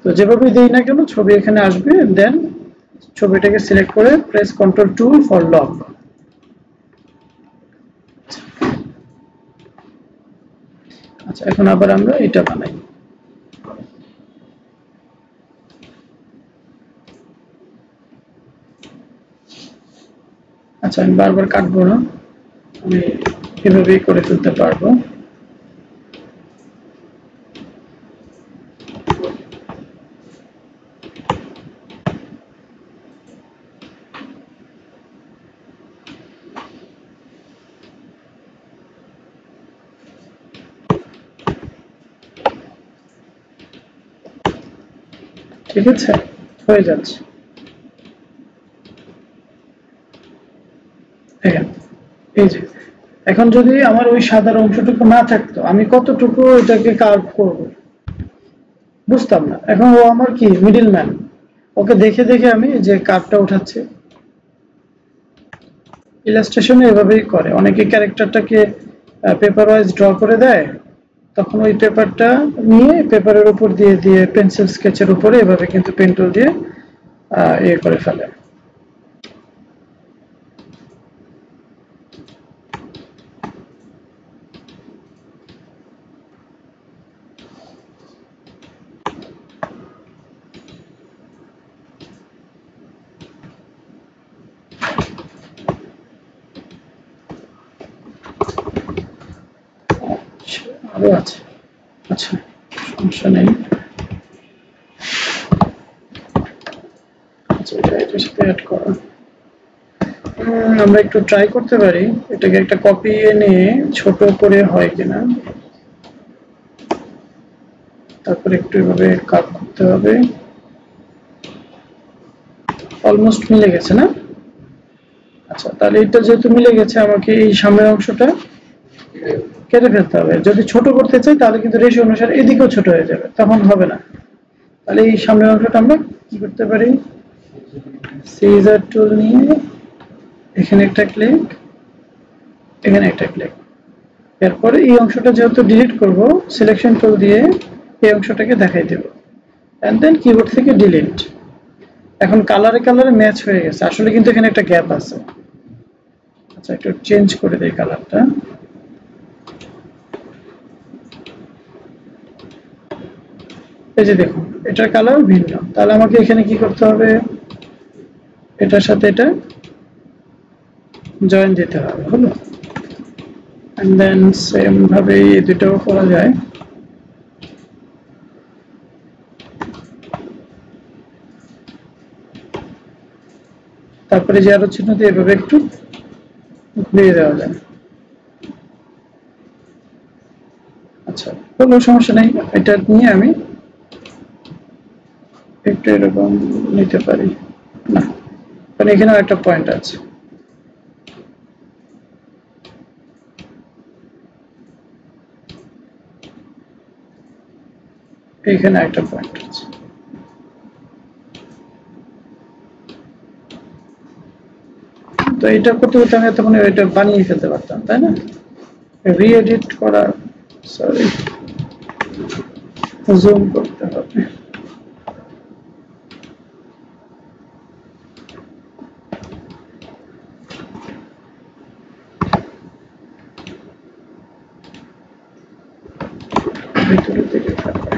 তো যেভাবেই দেই না কেন ছবি এখানে আসবে, দেন ছবিটাকে সিলেক্ট করে প্রেস কন্ট্রোল 2 ফর লক। আচ্ছা, এখন আবার আমরা এটা বানাই। আচ্ছা, আমি বারবার কাটবো না, আমি এভাবেই করে ফেলতে পারবো। ঠিক আছে, হয়ে যাচ্ছে। দেখেন এই যে, এখন যদি আমার ওই সাদা অংশটুকু না থাকতো, আমি কতটুকু এটাকে কার্ভ করব বুঝতাম না। এখন ও আমার কি মিডল ম্যান, ওকে দেখে দেখে আমি যে কার্ভটা উঠাচ্ছি। ইলাস্ট্রেশনে এভাবেই করে, অনেকে ক্যারেক্টারটাকে পেপার ওয়াইজ ড্র করে দেয়, তখন ওই পেপারটা নিয়ে পেপারের উপর দিয়ে দিয়ে পেন্সিল স্কেচের উপরে এভাবে কিন্তু পেন টুল দিয়ে ইয়ে করে ফেলে। আরো আছে, আচ্ছা সমস্যা নেই। আচ্ছা এটার সাথে অ্যাড করা। আমরা একটু ট্রাই করতে পারি এটাকে একটা কপি এনে ছোট করে হয় কিনা, তারপরে একটু এভাবে কাট করতে হবে। অলমোস্ট মিলে গেছে না? আচ্ছা তাহলে এটা যেহেতু মিলে গেছে আমাকে এই সামনের অংশটা কেটে ফেলতে হবে। যদি ছোট করতে চাই তাহলে কিন্তু রেশিও অনুসারে এদিকেও ছোট হয়ে যাবে, তখন হবে না। তাহলে এই সামনের অংশটা আমরা কি করতে পারি, সিজার টুল নিয়ে এখানে একটা ক্লিক, এখানে একটা ক্লিক, এরপরে এই অংশটা যেহেতু ডিলিট করব সিলেকশন টুল দিয়ে এই অংশটাকে দেখাই দেব, এন্ড দেন কিবোর্ড থেকে ডিলিট। এখন কালারে কালারে ম্যাচ হয়ে গেছে, আসলে কিন্তু এখানে একটা গ্যাপ আছে। আচ্ছা একটু চেঞ্জ করে দেই কালারটা। এই যে দেখুন এটার কালার ভিন্ন, তাহলে আমাকে এখানে কি করতে হবে, এটার সাথে এটা জয়েন দিতে হবে, হলো। এন্ড দেন সেম ভাবে এই দুটোও করা যায়। তারপরে যে আরো চিহ্ন দিয়ে এভাবে একটু ঘুরিয়ে দেওয়া যায়। আচ্ছা কোনো সমস্যা নেই, এটা নিয়ে আমি একটু এরকম নিতে পারি না, কারণ এখানেও একটা পয়েন্ট আছে। এখানে একটা পয়েন্ট আছে। তো এটা করতে করতে আমি তখন এটা বানিয়ে ফেলতে পারতাম, তাই না? রি-এডিট করা, সরি জুম করতে হবে। ভিতরের দিকে থাকবে।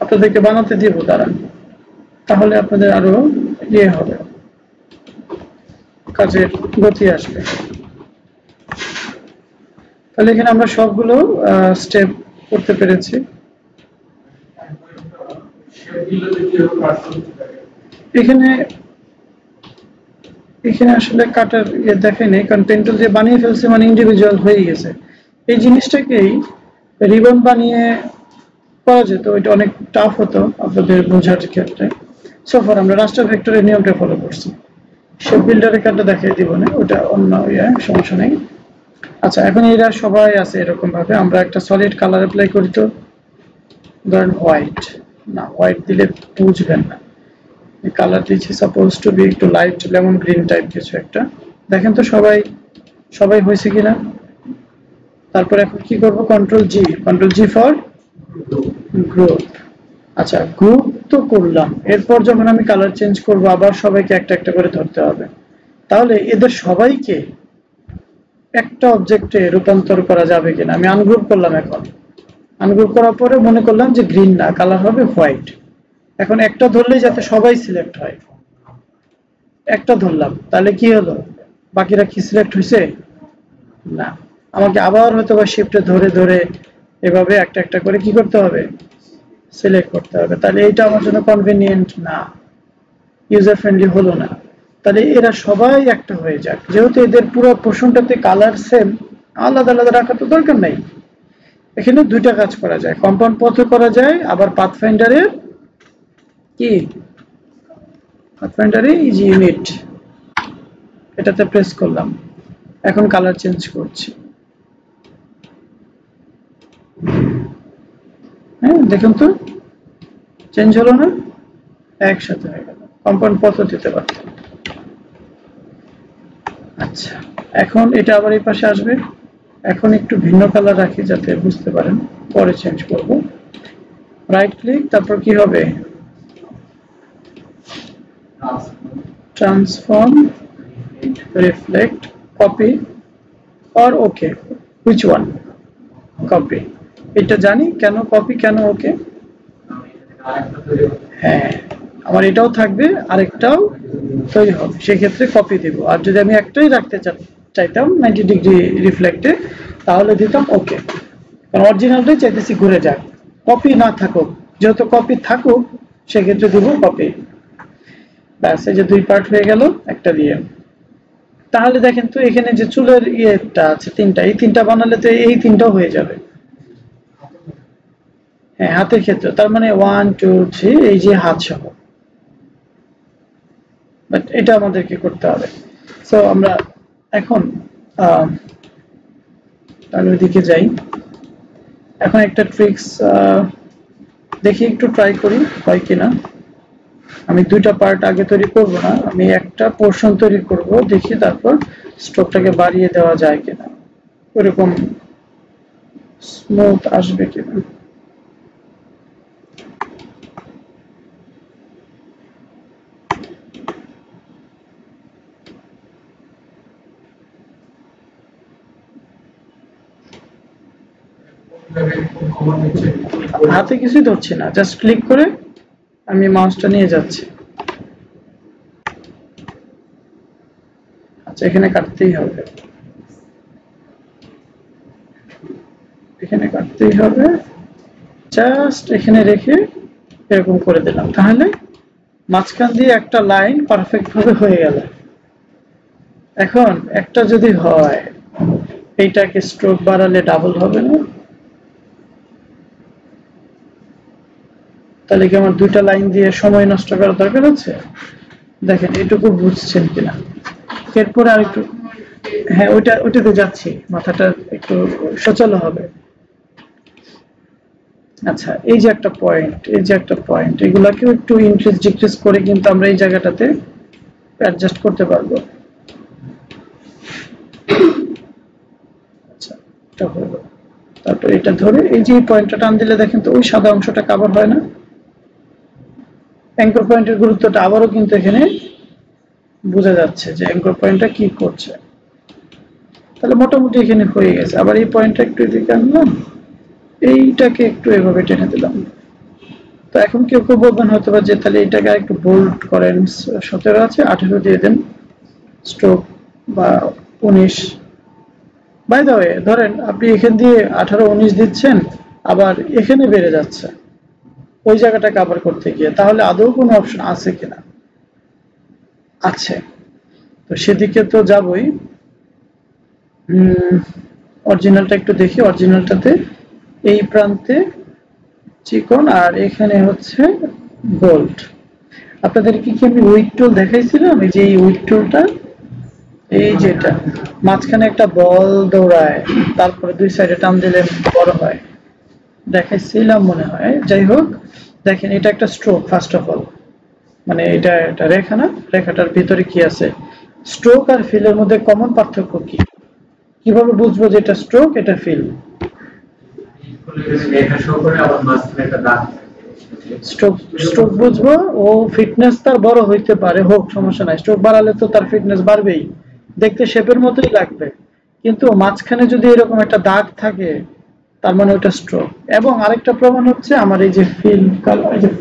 আপনাদেরকে বানাতে দিব দাঁড়ান, তাহলে আপনাদের আরো ইয়ে হবে, কাজের গতি আসবে। তাহলে এখানে আমরা সবগুলো স্টেপ করতে পেরেছি। এখানে এখানে আসলে কাটার ইয়ে দেখে নেই, কারণ পেন টুল দিয়ে বানিয়ে ফেলছে মানে ইন্ডিভিজুয়াল হয়ে গেছে। এই জিনিসটাকেই রিবন বানিয়ে করা যেত, এটা অনেক টাফ হতো আপনাদের বোঝার ক্ষেত্রে। সোফার আমরা রাস্টার ভেক্টরের নিয়মটা ফলো করছি, শেপ বিল্ডারের কার্ডটা দেখিয়ে দিব না, ওটা অন্য সমস্যা নেই। আচ্ছা এখন এরা সবাই আছে এরকম ভাবে, আমরা একটা সলিড কালার অ্যাপ্লাই করি। তো ধরেন হোয়াইট, না হোয়াইট দিলে বুঝবেন না, এই কালার দিচ্ছি সাপোজ টু বি একটু লাইট লেমন গ্রিন টাইপ কিছু একটা। দেখেন তো সবাই সবাই হয়েছে কিনা। তারপর এখন কি করব, কন্ট্রোল জি ফর গ্রুপ। আচ্ছা গ্রুপ তো করলাম, এরপর যখন আমি কালার চেঞ্জ করব আবার সবাইকে একটা একটা করে ধরতে হবে। তাহলে এদের সবাইকে একটা অবজেক্টে রূপান্তর করা যাবে কিনা, আমি আনগ্রুপ করলাম। এখন আনগ্রুপ করার পরে মনে করলাম যে গ্রিন না, কালার হবে হোয়াইট। এখন একটা ধরলেই যাতে সবাই সিলেক্ট হয়, একটা ধরলাম, তাহলে কি হলো, বাকিরা কি সিলেক্ট হয়েছে না, আমাকে আবার হয়তো বা শিফটে ধরে ধরে এভাবে একটা একটা করে কি করতে হবে, সিলেক্ট করতে হবে। তাহলে এইটা আমার জন্য কনভিনিয়েন্ট না, ইউজার ফ্রেন্ডলি হলো না। তাহলে এরা সবাই একটা হয়ে যাক, যেহেতু এদের পুরো পোর্শনটাতে কালার সেম, আলাদা আলাদা রাখার তো দরকার নাই। এখানে দুইটা কাজ করা যায়, কম্পাউন্ড পথে করা যায়, আবার পাথফাইন্ডারের কি পাথফাইন্ডারে ইজি ইউনিট এটাতে প্রেস করলাম, এখন কালার চেঞ্জ করছি। হ্যাঁ দেখুন তো চেঞ্জ হলো না, একসাথে হয়ে গেল, কম্পাউন্ড পথও দিতে পারতাম। আচ্ছা এখন এটা আবার এই পাশে আসবে, এখন একটু ভিন্ন কালার রাখি যাতে বুঝতে পারেন, পরে চেঞ্জ করব। রাইট ক্লিক, তারপর কি হবে, transform reflect copy or okay, which one, copy. এটা জানি কেন কপি কেন ওকে, হ্যাঁ আমার এটাও থাকবে আরেকটাও তৈরি হবে, সেক্ষেত্রে কপি দিব। আর যদি আমি একটাই রাখতে চাইতাম 90 ডিগ্রি রিফ্লেক্টে, তাহলে দিতাম ওকে, কারণ অরিজিনালটাই চাইতেছি ঘুরে যাক, কপি না থাকুক। যেহেতু কপি থাকুক সেক্ষেত্রে দিব কপি। ব্যাস, এই যে 2 পার্ট হয়ে গেল একটা দিয়ে। তাহলে দেখেন তো এখানে যে চুলের ইয়েটা আছে 3টা, এই 3টা বানালে তো এই 3টাও হয়ে যাবে। হ্যাঁ, হাতের ক্ষেত্রে তার মানে 1 2 3 এই যে হাত সহ, বাট এটা আমাদেরকে করতে হবে। সো আমরা এখন তাহলে ওইদিকে যাই। এখন একটা ট্রিক্স দেখি, একটু ট্রাই করি হয় কিনা। আমি 2টা পার্ট আগে তৈরি করব না, আমি একটা পোর্শন তৈরি করব, দেখি তারপর স্ট্রোকটাকে বাড়িয়ে দেওয়া যায় কিনা, ওরকম স্মুথ আসবে কিনা। হাতে কিছুই ধরছি না, জাস্ট ক্লিক করে আমি মাউসটা নিয়ে যাচ্ছি। আচ্ছা, এখানে কাটতেই হবে, এখানে কাটতেই হবে, জাস্ট এখানে রেখে এরকম করে দিলাম, তাহলে মাঝখান দিয়ে একটা লাইন পারফেক্ট ভাবে হয়ে গেল। এখন একটা যদি হয়, এইটাকে স্ট্রোক বাড়ালে ডাবল হবে না? তাহলে কি আমার 2টা লাইন দিয়ে সময় নষ্ট করার দরকার আছে? দেখেন এটুকু বুঝছেন কিনা। এরপর আর একটু, হ্যাঁ ওইটাতে যাচ্ছি, মাথাটা একটু সচল হবে। আচ্ছা, এই যে একটা পয়েন্ট, এই যে একটা পয়েন্ট, এগুলাকে একটু ইনক্রিজ ডিক্রিজ করে কিন্তু আমরা এই জায়গাটাতে অ্যাডজাস্ট করতে পারবো। আচ্ছা, এটা হলো। তারপর এটা ধরে এই যে পয়েন্টটা টান দিলে দেখেন তো ওই সাদা অংশটা কভার হয় না? অ্যাঙ্কর পয়েন্টের গুরুত্বটা আবারও কিন্তু এখানে বোঝা যাচ্ছে যে অ্যাঙ্কর পয়েন্টটা কি করছে। তাহলে মোটামুটি এখানে হয়ে গেছে। আবার এই পয়েন্টটা একটু এদিকে আনলাম, এইটাকে একটু এভাবে টেনে দিলাম। তো এখন কেউ কেউ বলবেন হয়তো বা যে তাহলে এটাকে একটু বোল্ড করেন, 17 আছে 18 দিয়ে দেন, স্ট্রোক বা 19। বাই দ্য ওয়ে, ধরেন আপনি এখান দিয়ে 18 19 দিচ্ছেন, আবার এখানে বেড়ে যাচ্ছে ওই জায়গাটা কভার করতে গিয়ে, তাহলে আদৌ কোনো অপশন আছে কিনা? আছে, তো সেদিকে তো যাবই। অরিজিনালটা একটু দেখি, অরিজিনালটাতে এই প্রান্তে চিকন আর এখানে হচ্ছে গোল্ড। আপনাদেরকে কি আমি উইক টুল দেখাইছিলাম? এই যে এই উইক টুলটা, এই যেটা মাঝখানে একটা বল দৌড়ায়, তারপরে 2 সাইডে টান দিলে বড় হয়, দেখাইছিলাম মনে হয়। যাই হোক, দেখেন এটা একটা স্ট্রোক। ফার্স্ট অফ অল, মানে এটা একটা রেখা না, রেখাটার ভিতরে কি আছে? স্ট্রোক আর ফিলের মধ্যে কমন পার্থক্য কি? কিভাবে বুঝবো যে এটা স্ট্রোক, এটা ফিল? স্ট্রোক বুঝবো, ও ফিটনেস তার বড় হইতে পারে, হোক সমস্যা নাই, স্ট্রোক বাড়ালে তো তার ফিটনেস বাড়বেই, দেখতে শেপের মতোই লাগবে, কিন্তু মাঝখানে যদি এরকম একটা দাগ থাকে তার মানে ওটা স্ট্রোক। এবং আরেকটা প্রমাণ হচ্ছে আমার এই যে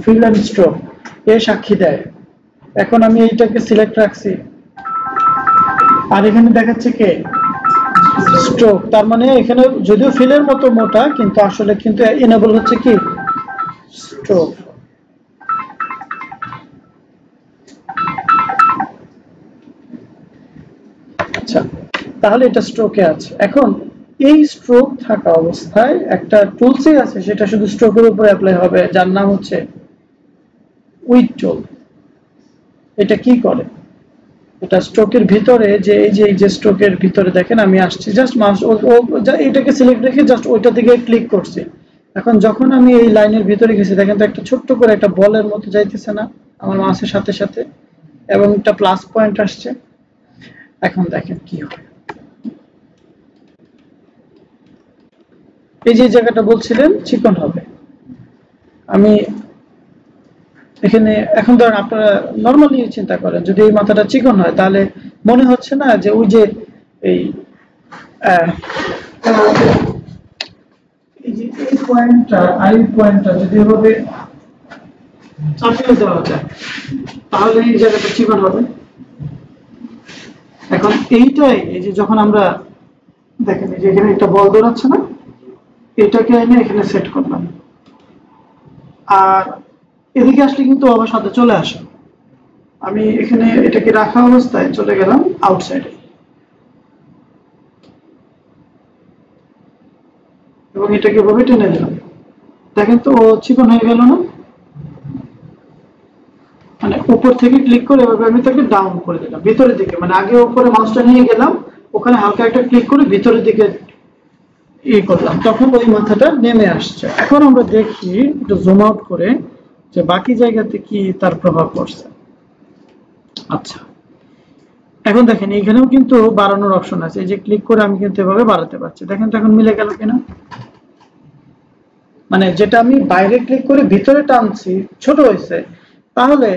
ফিল এন্ড স্ট্রোক, এ সাক্ষী দেয়। এখন আমি এইটাকে সিলেক্ট রাখছি, আর এখানে দেখাচ্ছে কে? স্ট্রোক। তার মানে এখানে যদিও ফিলের মতো মোটা, কিন্তু আসলে কিন্তু এনেবল হচ্ছে কি? স্ট্রোক। আচ্ছা, তাহলে এটা স্ট্রোকে আছে। এখন এই স্ট্রোক থাকা অবস্থায় একটা টুলসই আছে, সেটা শুধু স্ট্রোকের উপর অ্যাপ্লাই হবে, যার নাম হচ্ছে উইক টুল। এটা কি করে? এটা স্ট্রোকের ভিতরে যে এই যে স্ট্রোকের ভিতরে দেখেন আমি আসছি, জাস্ট মাউস এটাকে সিলেক্ট রেখে জাস্ট ওইটা দিকে ক্লিক করছি। এখন যখন আমি এই লাইনের ভিতরে গেছি, দেখেন তো একটা ছোট্ট করে একটা বলের মতো যাইতেছে না আমার মাউসের সাথে সাথে, এবং একটা প্লাস পয়েন্ট আসছে। এখন দেখেন কি হয়। এই যে জায়গাটা বলছিলেন চিকন হবে, আমি এখানে এখন ধরেন আপনারা নর্মালি চিন্তা করেন, যদি এই মাথাটা চিকন হয় তাহলে মনে হচ্ছে না যে ওই যে এই পয়েন্টটা আই পয়েন্টটা যদি এভাবে চাপিয়ে দেওয়া যায় তাহলে এই জায়গাটা চিকন হবে। এখন এইটাই, এই যে যখন আমরা দেখেন এই যে এখানে একটা বল দৌড়াচ্ছে না, এটাকে এনে এখানে সেট করলাম, আর এদিকে আসলে কিন্তু আবার সাথে চলে আসে। আমি এখানে এটাকে রাখা অবস্থায় চলে গেলাম আউটসাইডে, এবং এটাকে ভাবে টেনে দিলাম। দেখেন তো ও চিকন হয়ে গেল না? মানে উপর থেকে ক্লিক করে এভাবে আমি তাকে ডাউন করে দিলাম ভিতরের দিকে, মানে আগে উপরে মাউসটা নিয়ে গেলাম, ওখানে হালকা একটা ক্লিক করে ভিতরের দিকে করলাম, তখন ওই মাথাটা নেমে আসছে। এখন আমরা দেখি একটু জুম আউট করে যে বাকি জায়গাতে কি তার প্রভাব পড়ছে। আচ্ছা, এখন দেখেন এইখানেও কিন্তু বাড়ানোর অপশন আছে, এই যে ক্লিক করে আমি কিন্তু এভাবে বাড়াতে পারছি। দেখেন তো এখন মিলে গেল কিনা? মানে যেটা আমি বাইরে ক্লিক করে ভিতরে টানছি ছোট হয়েছে, তাহলে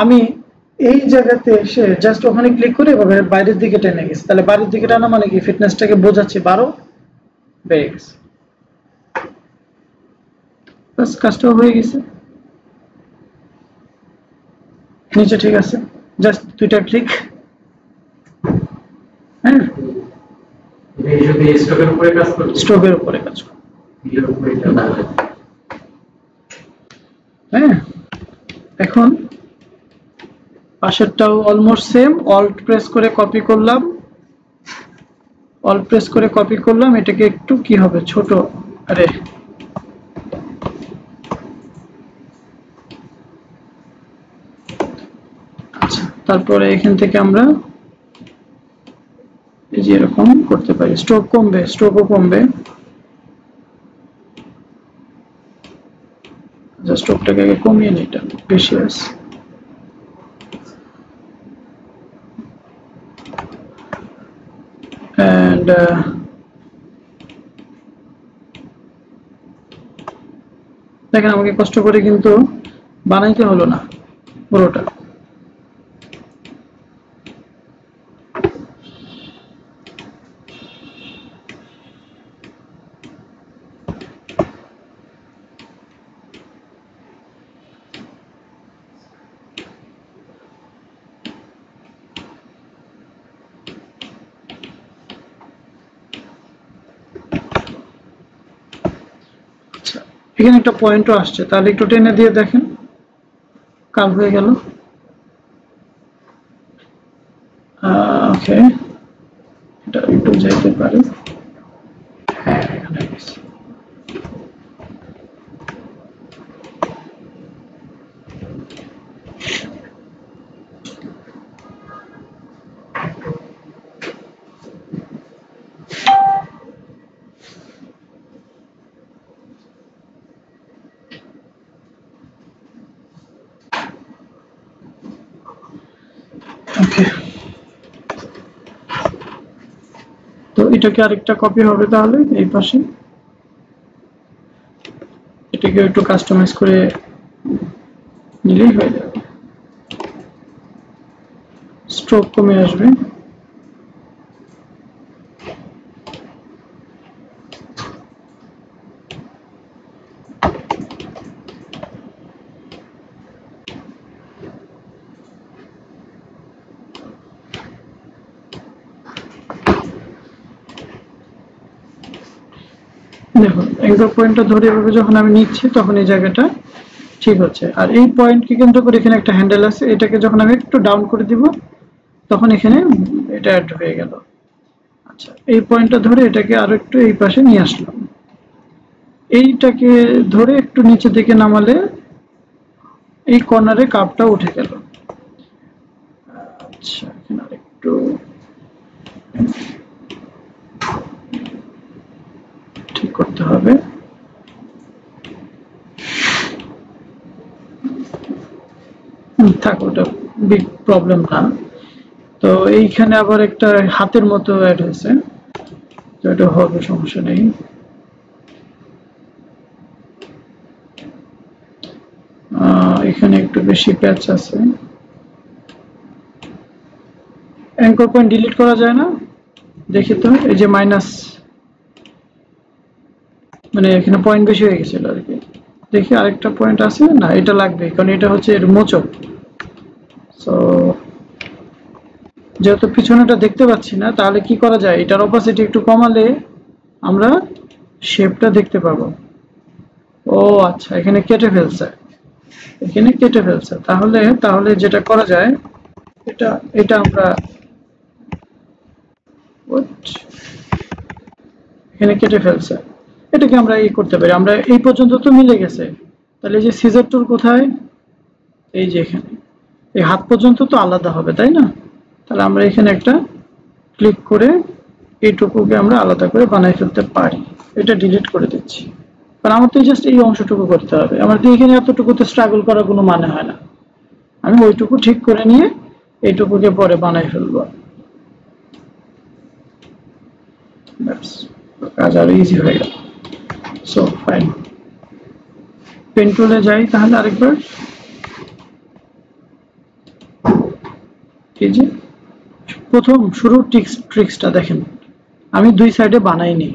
আমি এই জায়গাতে এসে জাস্ট ওখানে ক্লিক করে এভাবে বাইরের দিকে টেনে গেছি। তাহলে বাইরের দিকে টানা মানে কি ফিটনেসটাকে বোঝাচ্ছি 12 বেড়ে গেছে। বাস, কাজটাও হয়ে গেছে। নিচে ঠিক আছে, জাস্ট দুইটা ক্লিক। হ্যাঁ, স্ট্রোকের উপরে কাজ করবে, স্ট্রোকের উপরে কাজ করবে। হ্যাঁ, এখন পাশেরটাও অলমোস্ট সেম। অল্ট প্রেস করে কপি করলাম, অল্ট প্রেস করে কপি করলাম, এটাকে একটু কি হবে ছোট, আরে আচ্ছা, তারপরে এখান থেকে আমরা এই যে এরকম করতে পারি। স্ট্রোক কমবে, স্ট্রোকও কমবে। স্ট্রোকটাকে আগে কমিয়ে নিই, এটা বেশি আছে। And দেখেন আমাকে কষ্ট করে কিন্তু বানাইতে হলো না পুরোটা। এখানে একটা পয়েন্টও আসছে, তাহলে একটু টেনে দিয়ে দেখেন, কাল হয়ে গেল। ওকে, এটা একটু যাইতে পারে। হ্যাঁ, এখানে গেছে। ওকে, তো এটাকে আরেকটা কপি হবে তাহলে এই পাশে, এটাকে একটু কাস্টমাইজ করে নিলেই হয়ে যাবে। স্ট্রোক কমে আসবে। দেখুন এক্সাক্ট পয়েন্টটা ধরে এভাবে যখন আমি নিচ্ছি তখন এই জায়গাটা ঠিক হচ্ছে। আর এই পয়েন্টকে কেন্দ্র করে এখানে একটা হ্যান্ডেল আছে, এটাকে যখন আমি একটু ডাউন করে দিব তখন এখানে এটা অ্যাড হয়ে গেল। আচ্ছা, এই পয়েন্টটা ধরে এটাকে আরো একটু এই পাশে নিয়ে আসলাম, এইটাকে ধরে একটু নিচে দিকে নামালে এই কর্নারে কাপটা উঠে গেল। আচ্ছা, এখানে আরেকটু ঠিক করতে হবে। থাক, ওটা বিগ প্রবলেম না। তো এইখানে আবার একটা হাতের মতো অ্যাড হয়েছে, তো এটা হবে, সমস্যা নেই। এখানে একটু বেশি প্যাচ আছে। অ্যাঙ্কর পয়েন্ট ডিলিট করা যায় না? দেখি তো, এই যে মাইনাস, মানে এখানে পয়েন্ট বেশি হয়ে গেছিল আর কি। দেখি আরেকটা পয়েন্ট আছে না, এটা লাগবে কারণ এটা হচ্ছে এর মোচক। সো যেহেতু পিছনেটা দেখতে পাচ্ছি না, তাহলে কি করা যায়, এটার অপাসিটি একটু কমালে আমরা শেপটা দেখতে পাবো। ও আচ্ছা, এখানে কেটে ফেলছে, তাহলে যেটা করা যায়, এটা এটা আমরা এখানে কেটে ফেলছে, এটাকে আমরা এই করতে পারি, আমরা এই পর্যন্ত তো মিলে গেছে। তাহলে এই যে সিজার টুল কোথায়, এই যে এখানে, এই হাত পর্যন্ত তো আলাদা হবে, তাই না? তাহলে আমরা এখানে একটা ক্লিক করে এইটুকুকে আমরা আলাদা করে বানাই ফেলতে পারি। এটা ডিলিট করে দিচ্ছি, কারণ আমার তো জাস্ট এই অংশটুকু করতে হবে, আমার তো এখানে এতটুকুতে স্ট্রাগল করার কোনো মানে হয় না। আমি ওইটুকু ঠিক করে নিয়ে এইটুকুকে পরে বানাই ফেলবো, কাজ আরো ইজি হয়ে গেল। সো ফাইন, পেন টুলে যাই তাহলে আরেকবার। এই যে প্রথম শুরুর ট্রিক্সটা দেখেন, আমি দুই সাইডে বানাইনি,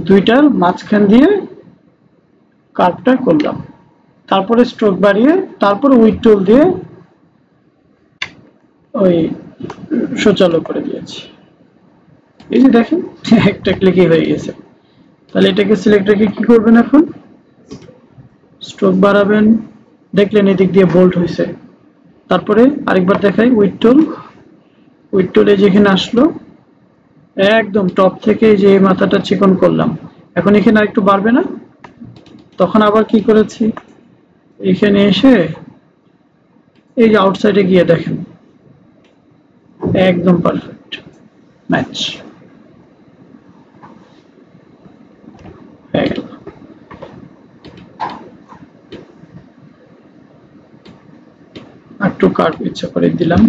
দুইটার মাঝখান দিয়ে কার্ভটা করলাম, তারপরে স্ট্রোক বাড়িয়ে, তারপরে উইড টুল দিয়ে ওই সূচালো করে দিয়েছি। এই যে দেখেন একটা ক্লিকই হয়ে গেছে। তাহলে এটাকে সিলেক্ট রেখে কি করবেন, এখন স্ট্রোক বাড়াবেন, দেখলেন এদিক দিয়ে বোল্ট হয়েছে। তারপরে আরেকবার দেখাই, উইড টুলে যেখানে আসলো একদম টপ থেকে যে মাথাটা চিকন করলাম, এখন এখানে আরেকটু বাড়বে না? তখন আবার কি করেছি, এখানে এসে এই যে আউটসাইডে গিয়ে দেখেন একদম পারফেক্ট ম্যাচ। একটু কার্ভ ইচ্ছা করে দিলাম।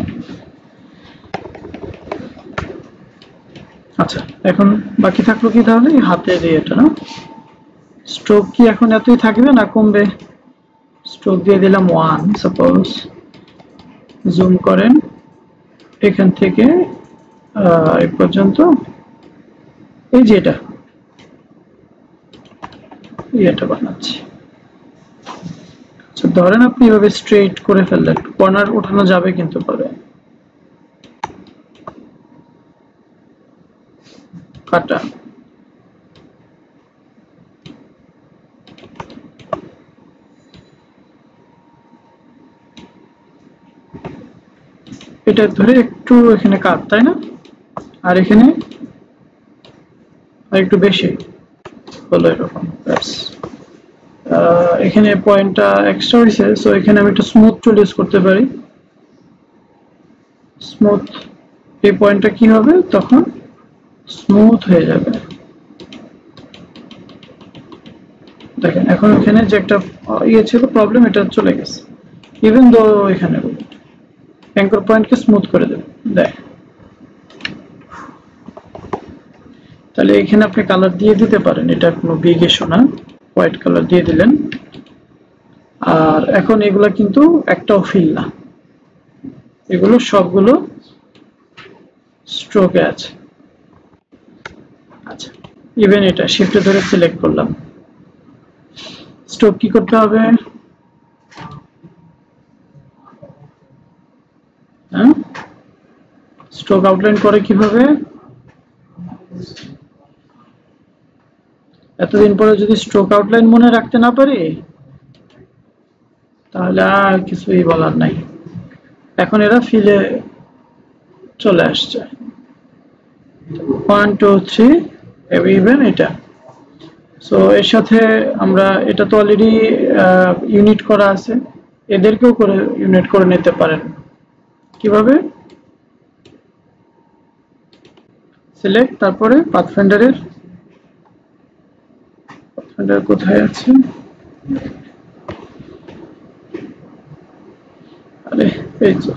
আচ্ছা, এখন বাকি থাকলো কি তাহলে, হাতে দিয়ে এটা না, স্ট্রোক কি এখন এতই থাকবে না কমবে? স্ট্রোক দিয়ে দিলাম 1, সাপোজ জুম করেন এখান থেকে এই পর্যন্ত, এই যে এটা বানাচ্ছি। আচ্ছা, ধরেন আপনি এভাবে স্ট্রেট করে ফেললেন, কর্নার উঠানো যাবে কিন্তু পরে, কাটা, এটা ধরে একটু এখানে কাট, তাই না? আর এখানে আর একটু বেশি হলো এরকম, এখানে পয়েন্টটা এক্সট্রা হয়েছে, সো এখানে আমি একটা স্মুথ টুল ইউজ করতে পারি। স্মুথ, এই পয়েন্টটা কি হবে, তখন স্মুথ হয়ে যাবে। দেখেন এখন এখানে যে একটা ইয়ে ছিল প্রবলেম, এটা চলে গেছে, ইভেন দো এখানে অ্যাঙ্কর পয়েন্টকে স্মুথ করে দেবে, দেখ। তাহলে এখানে আপনি কালার দিয়ে দিতে পারেন, এটা কোনো বিগ ইস্যু না, হোয়াইট কালার দিয়ে দিলেন। আর এখন এগুলা কিন্তু একটাও ফিল না, এগুলো সবগুলো স্ট্রোকে আছে। আচ্ছা, ইভেন এটা শিফটে ধরে সিলেক্ট করলাম, স্ট্রোক কি করতে হবে, হ্যাঁ, স্ট্রোক আউটলাইন করে কিভাবে, এতদিন পরে যদি স্ট্রোক আউটলাইন মনে রাখতে না পারি তাহলে আর কিছুই বলার নাই। এখন এরা ফিলে চলে আসছে, 1 2 3 ইভেন এটা। সো এর সাথে আমরা, এটা তো অলরেডি ইউনিট করা আছে, এদেরকেও করে ইউনিট করে নিতে পারেন। কিভাবে, সিলেক্ট, তারপরে পাথফাইন্ডার কোথায় আছে, আরে এই তো,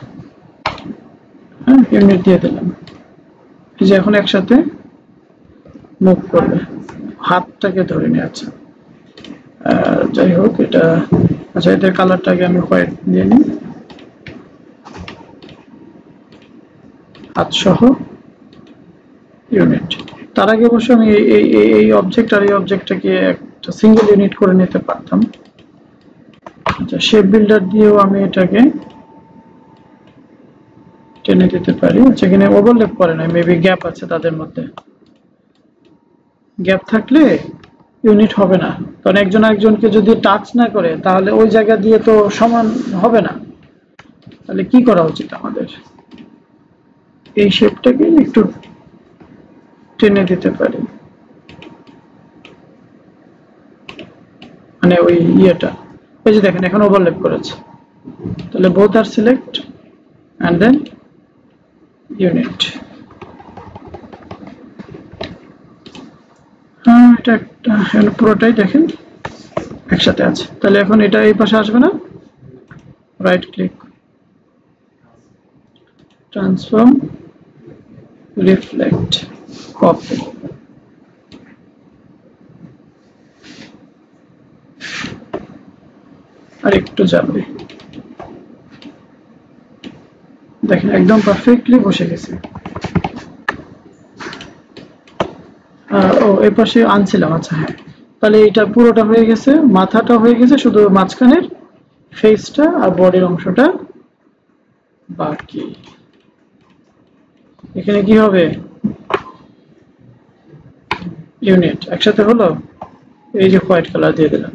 হ্যাঁ, ইউনিট দিয়ে দিলাম। এই যে এখন একসাথে মুভ করবে, হাতটাকে ধরে নিয়ে। আচ্ছা, যাই হোক এটা, আচ্ছা এদের কালারটাকে আমি হোয়াইট দিয়ে নিই, হাত সহ ইউনিট। তার আগে অবশ্য আমি এই অবজেক্ট আর এই অবজেক্টটাকে একটা সিঙ্গেল ইউনিট করে নিতে পারতাম। আচ্ছা, শেপ বিল্ডার দিয়েও আমি এটাকে টেনে দিতে পারি। আচ্ছা, এখানে ওভারল্যাপ করে না, মেবি গ্যাপ আছে তাদের মধ্যে। গ্যাপ থাকলে ইউনিট হবে না, কারণ একজন একজনকে যদি টাচ না করে তাহলে ওই জায়গা দিয়ে তো সমান হবে না। তাহলে কি করা উচিত আমাদের? এই শেপটাকে একটু টেনে দিতে পারি, মানে ওই ইয়েটা। এই যে দেখেন এখন ওভারল্যাপ করেছে। তাহলে বোথ আর সিলেক্ট অ্যান্ড দেন ইউনিট। হ্যাঁ, এটা একটা পুরোটাই দেখেন একসাথে আছে। তাহলে এখন এটা এই পাশে আসবে না, right click, transform, reflect, copy. আর একটু যাবে, দেখেন একদম পারফেক্টলি বসে গেছে। ও এই পাশে আনছিলাম, আচ্ছা হ্যাঁ। তাহলে এটা পুরোটা হয়ে গেছে, মাথাটা হয়ে গেছে, শুধু মাঝখানের ফেসটা আর বডির অংশটা বাকি। এখানে কি হবে? ইউনিট একসাথে হলো। এই যে হোয়াইট কালার দিয়ে দিলাম,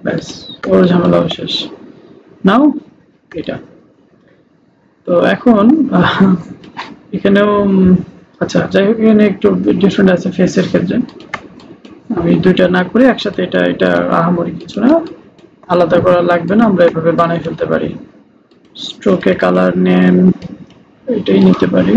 ব্যাস ওর ঝামেলা শেষ। নাও এটা তো এখন এখানেও আচ্ছা যাই হোক, এখানে একটু ডিফারেন্ট আছে ফেসের ক্ষেত্রে। আমি দুইটা না করে একসাথে, এটা এটা আহামরি কিছু না, আলাদা করা লাগবে না, আমরা এভাবে বানাই ফেলতে পারি। স্ট্রোকে কালার নেন, এটাই নিতে পারি।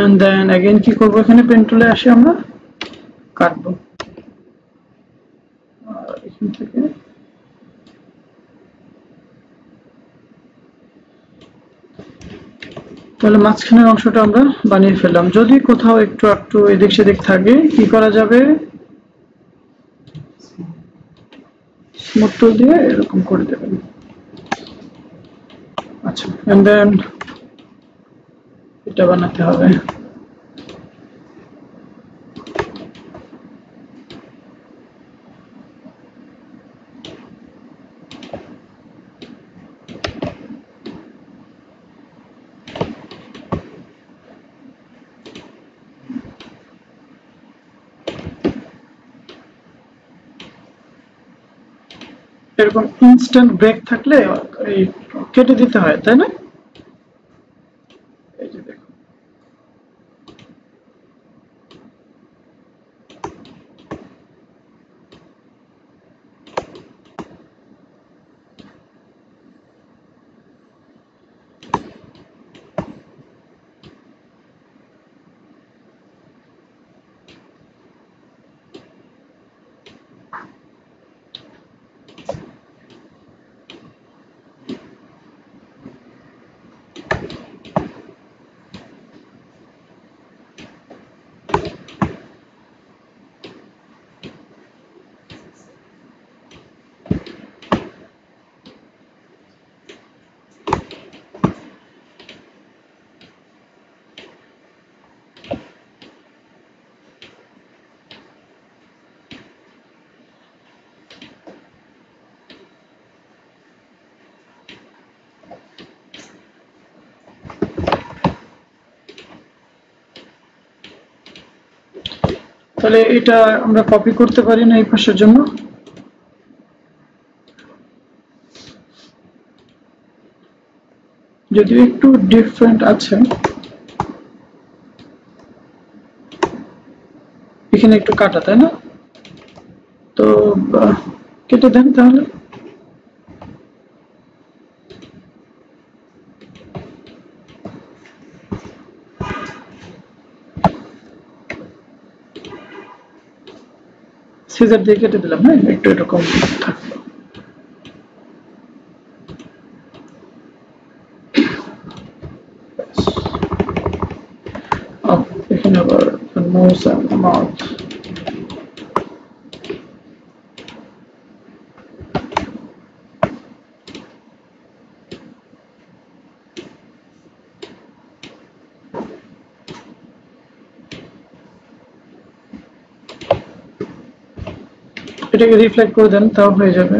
and then again কি করব, এখানে পেন টুলে আসি, আমরা কাটবো এখান থেকে। তাহলে মাঝখানের অংশটা আমরা বানিয়ে ফেললাম। যদি কোথাও একটু একটু এদিক সেদিক থাকে কি করা যাবে, স্মুথ টুল দিয়ে এরকম করে দেবেন। আচ্ছা, and then এটা বানাতে হবে। এরকম ইনস্ট্যান্ট ব্রেক থাকলে এই কেটে দিতে হয়, তাই না? এই যে দেখুন, তাহলে এটা আমরা কপি করতে পারি না এই পাশের জন্য? যদিও একটু ডিফারেন্ট আছে, এখানে একটু কাটা, তাই না? তো কেটে দেন তাহলে। সিজার দিয়ে কেটে দিলাম, হ্যাঁ একটু এরকম থাকলো। এখানে আবার নোজ এন্ড মাউথ, এটাকে রিফ্লেক্ট করে দেন, তাও হয়ে যাবে।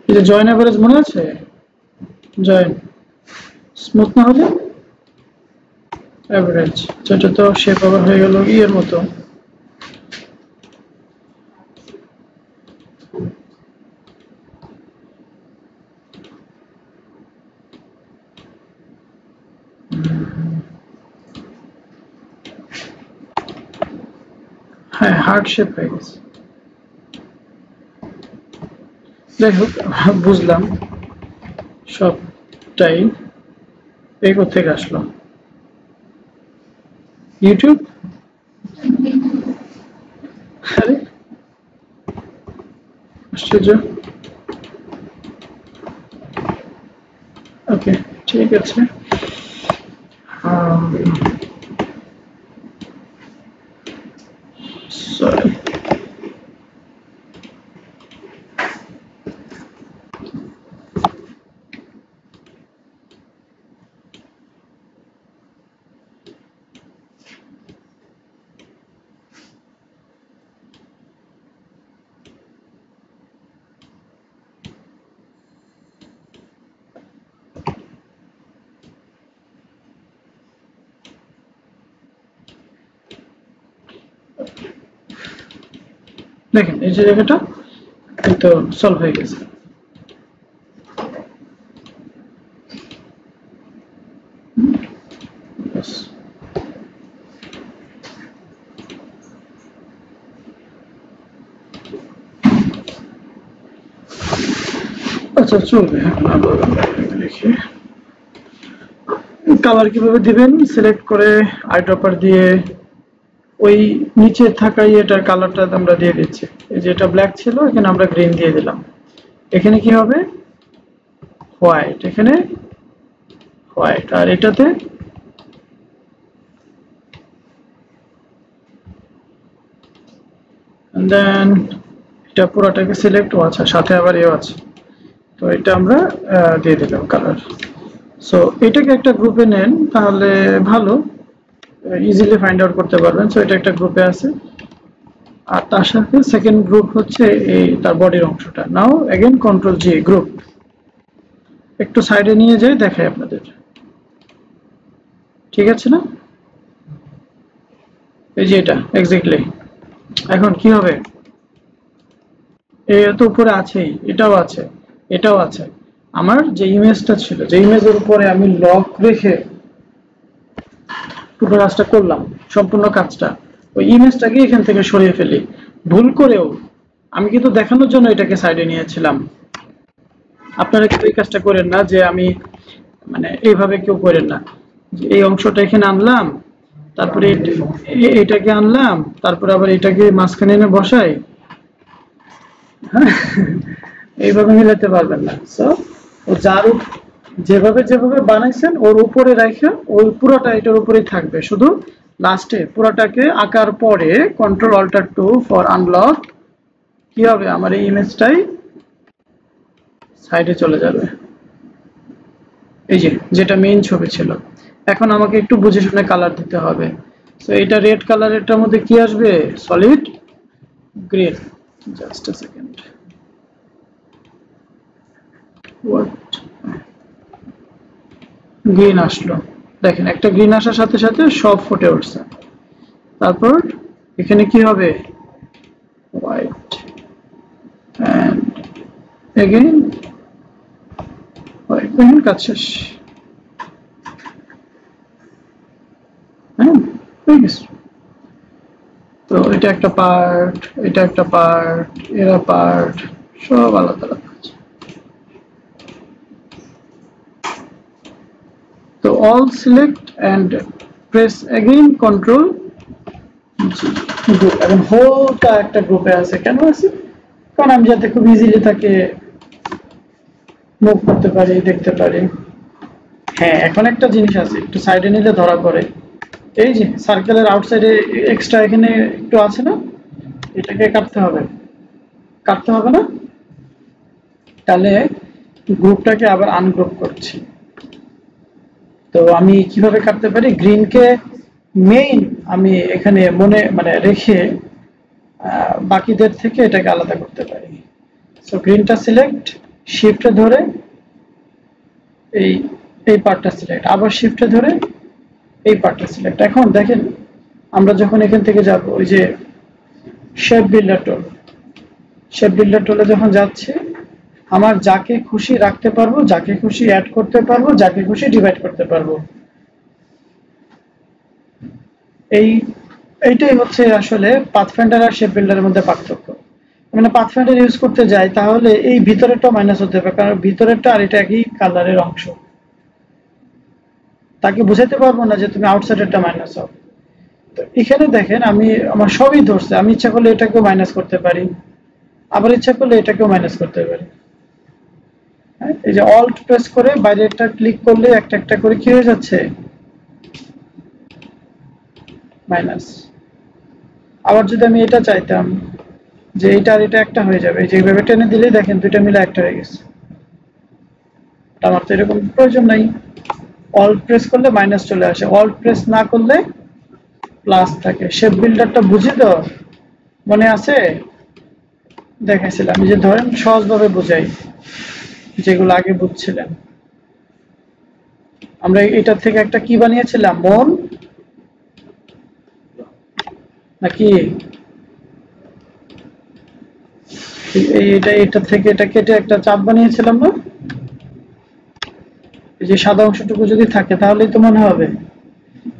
এই যে জয়েন এভারেজ মনে আছে, জয়েন স্মুথ না হলে এভারেজ, যেটা তো শেপ আবার হয়ে গেল ইয়ের মতো। হ্যাঁ হার্ড শেপ হয়ে গেছে। যাই হোক বুঝলাম সবটাই। এই কোথেকে আসলো? ইউটিউব? আরে আশ্চর্য। ওকে ঠিক আছে। সরি, দেখেন এই যে জায়গাটা এই তো সলভ হয়ে গেছে। Yes. আচ্ছা চলবে। দেখি কালার কিভাবে দিবেন, সিলেক্ট করে আইড্রপার দিয়ে ওই নিচে থাকা এটার কালারটা আমরা দিয়ে দিচ্ছি। এই যে এটা ব্ল্যাক ছিল, এখানে আমরা গ্রিন দিয়ে দিলাম। এখানে কি হবে? হোয়াইট, এখানে হোয়াইট, আর এটাতে দেন এটা পুরোটাকে সিলেক্ট, আচ্ছা সাথে আবার এও আছে, তো এটা আমরা দিয়ে দিলাম কালার। সো এটাকে একটা গ্রুপে নেন, তাহলে ভালো ইজিলি ফাইন্ড আউট করতে পারবেন। সো এটা একটা গ্রুপে আছে, আর তার সাথে সেকেন্ড গ্রুপ হচ্ছে এই তার বডির অংশটা। নাও अगेन কন্ট্রোল জি গ্রুপ, একটু সাইডে নিয়ে যাই দেখাই আপনাদের, ঠিক আছে না? এই যে এটা এক্স্যাক্টলি। এখন কি হবে? এই তো উপরে আছেই, এটাও আছে, এটাও আছে। আমার যে ইমেজটা ছিল, যে ইমেজের উপরে আমি লক রেখে পুরো কাজটা করলাম, সম্পূর্ণ কাজটা, ওই ইমেজটাকে এখান থেকে সরিয়ে ফেলি ভুল করেও, আমি কিন্তু দেখানোর জন্য এটাকে সাইডে নিয়েছিলাম। আপনারা কিন্তু এই কাজটা করেন না, যে আমি মানে এইভাবে কেউ করেন না, যে এই অংশটা এখানে আনলাম, তারপরে এটাকে আনলাম, তারপরে আবার এটাকে মাঝখানে এনে বসাই, হ্যাঁ এইভাবে মিলাতে পারবেন না। সো ও যার যেভাবে যেভাবে বানাইছেন ওর উপরে রাখা, ওই পুরোটা এটার উপরেই থাকবে, শুধু লাস্টে পুরোটাকে আঁকার পরে কন্ট্রোল অল্টার 2 ফর আনলক কি হবে, আমার এই ইমেজটাই সাইডে চলে যাবে, এই যে যেটা মেইন ছবি ছিল। এখন আমাকে একটু বুঝে শুনে কালার দিতে হবে। সো এটা রেড কালার, এটার মধ্যে কি আসবে? Solid green. Just a second, what, green আসলো। দেখেন একটা গ্রিন আসার সাথে সাথে সব ফুটে উঠছে। তারপর এখানে কি হবে? White and again white. দেখেন কাজ শেষ। এটা একটা পার্ট, এটা একটা পার্ট, এরা পার্ট, সব আলাদা আলাদা আছে। তো all select and press again control group. এখন হোলটা একটা গ্রুপে আছে, কেন আছে? কারণ আমি যাতে খুব ইজিলি তাকে মুভ করতে পারি, দেখতে পারি। হ্যাঁ, এখন একটা জিনিস আছে, একটু সাইডে নিলে ধরা পড়ে। এই যে সার্কেলের আউটসাইডে এক্সট্রা এখানে একটু আছে না, এটাকে কাটতে হবে, কাটতে হবে না? তাহলে গ্রুপটাকে আবার আনগ্রুপ করছি। তো আমি কিভাবে কাটতে পারি? গ্রিনকে মেইন আমি এখানে মানে রেখে বাকিদের থেকে এটাকে আলাদা করতে পারি। সো গ্রিনটা সিলেক্ট, শিফটে ধরে এই পার্টটা সিলেক্ট, আবার শিফটে ধরে এই পার্টটা সিলেক্ট। এখন দেখেন আমরা যখন এখান থেকে যাব, ওই যে শেপ বিল্ডার টুল, শেপ বিল্ডার টুলে যখন যাচ্ছি, আমার যাকে খুশি রাখতে পারবো, যাকে খুশি অ্যাড করতে পারবো, যাকে খুশি ডিভাইড করতে পারবো। এইটাই হচ্ছে আসলে পাথফাইন্ডার আর শেপ বিল্ডারের মধ্যে পার্থক্য। মানে পাথফাইন্ডার ইউজ করতে যাই তাহলে এই ভিতরেরটা মাইনাস হতে হবে, কারণ ভিতরেরটা আর এটা একই কালারের অংশ। তাকে বুঝাতে পারবো না যে তুমি আউটসাইডেরটা মাইনাস হও। তো এখানে দেখেন আমি আমার সবই ধরছে, আমি ইচ্ছা করলে এটাকেও মাইনাস করতে পারি, আবার ইচ্ছা করলে এটাকেও মাইনাস করতে পারি। এই যে অল্ট প্রেস করে বাইরেটা ক্লিক করলে একটা একটা করে কি হয়ে যাচ্ছে, মাইনাস। আবার যদি আমি এটা চাইতাম যে এটা আর এটা একটা হয়ে যাবে, যেভাবে টেনে দিলেই দেখেন দুইটা মিলে একটা হয়ে গেছে। আমার তো এরকম প্রয়োজন নাই, অল্ট প্রেস করলে মাইনাস চলে আসে, অল্ট প্রেস না করলে প্লাস থাকে। শেপ বিল্ডারটা বুঝি তো, মনে আছে? দেখাইছিলাম যে ধরেন সহজভাবে বোঝাই, যেগুলো আগে বুঝছিলেন। আমরা এটা থেকে একটা কি বানিয়েছিলাম, মন নাকি এটা থেকে এটা কেটে একটা চাপ বানিয়েছিলাম না? এই যে সাদা অংশটুকু যদি থাকে তাহলেই তো মনে হবে।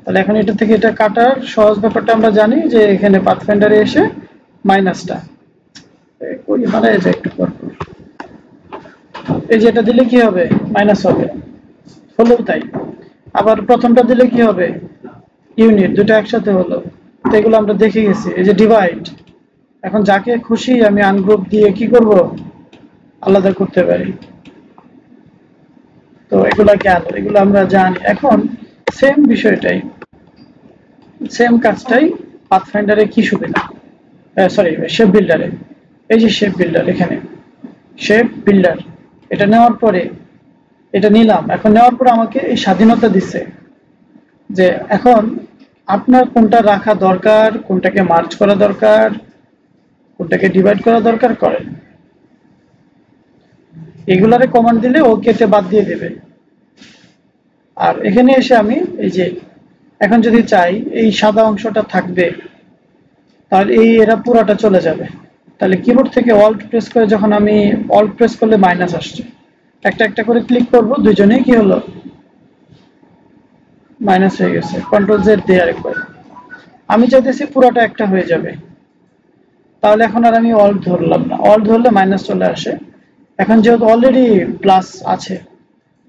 তাহলে এখন এটা থেকে এটা কাটার সহজ ব্যাপারটা আমরা জানি, যে এখানে পাথফাইন্ডারে এসে মাইনাসটা ওই হারায় যায় একটু পর পর। এই যে এটা দিলে কি হবে, মাইনাস হবে, হলো তাই। আবার প্রথমটা দিলে কি হবে, ইউনিট, দুটো একসাথে হলো। তো এগুলো আমরা দেখে গেছি। এই যে ডিভাইড, এখন যাকে খুশি আমি আনগ্রুপ দিয়ে কি করব, আলাদা করতে পারি। তো এগুলা গেল, এগুলো আমরা জানি। এখন সেম বিষয়টাই, সেম কাজটাই পাথফাইন্ডারে কি সুবিধা, সরি শেপ বিল্ডারে। এই যে শেপ বিল্ডার, এখানে শেপ বিল্ডার, এটা নেওয়ার পরে এটা নিলাম, এখন নেওয়ার পর আমাকে এই স্বাধীনতা দিচ্ছে যে এখন আপনার কোনটা রাখা দরকার, কোনটাকে মার্জ করা দরকার, কোনটাকে ডিভাইড করা দরকার করেন। এগুলারে কমান্ড দিলে ও কেটে বাদ দিয়ে দেবে। আর এখানে এসে আমি এই যে এখন যদি চাই এই সাদা অংশটা থাকবে, তাহলে এরা পুরোটা চলে যাবে। তাহলে কিবোর্ড থেকে অল্ট প্রেস করে, যখন আমি অল্ট প্রেস করলে মাইনাস আসছে, একটা একটা করে ক্লিক করব, দুইজনেই কি হলো, মাইনাস হয়ে গেছে। কন্ট্রোল জেড দিয়ে আরেকবার, আমি চাইতেছি পুরোটা একটা হয়ে যাবে। তাহলে এখন আর আমি অল্ট ধরলাম না, অল্ট ধরলে মাইনাস চলে আসে। এখন যেহেতু অলরেডি প্লাস আছে,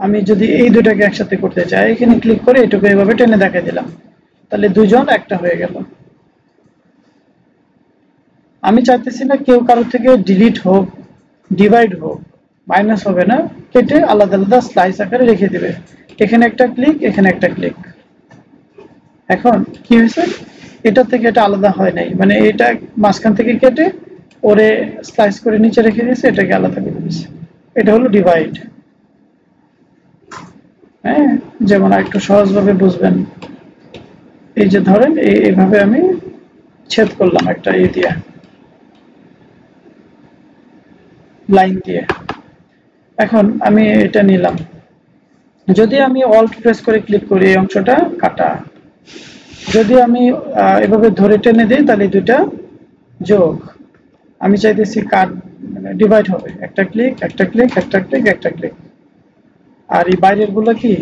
আমি যদি এই দুটাকে একসাথে করতে চাই, এখানে ক্লিক করে এটুকু এইভাবে টেনে দেখাই দিলাম, তাহলে দুজন একটা হয়ে গেল। আমি চাইতেছি না কেউ কারো থেকে ডিলিট হোক, ডিভাইড হোক, মাইনাস হবে না, কেটে আলাদা আলাদা স্লাইস আকারে রেখে দিবে। এখানে একটা ক্লিক, এখানে একটা ক্লিক। এখন কি হয়েছে, এটা থেকে এটা আলাদা হয় নাই, মানে এটা মাঝখান থেকে কেটে ওরে স্লাইস করে নিচে রেখে দিয়েছে, এটাকে আলাদা করে দিয়েছে। এটা হলো ডিভাইড। হ্যাঁ, যেমন একটু সহজভাবে বুঝবেন, এই যে ধরেন এইভাবে আমি ছেদ করলাম একটা দিয়ে, লাইন দিয়ে। এখন আমি এটা নিলাম, যদি আমি অল্ট প্রেস করে ক্লিক করি এই অংশটা কাটা, যদি আমি এভাবে ধরে টেনে দিই তাহলে দুইটা যোগ। আমি চাইতেছি কাট, মানে ডিভাইড হবে, একটা ক্লিক, একটা ক্লিক, একটা ক্লিক, একটা ক্লিক। আর এই বাইরের গুলো কি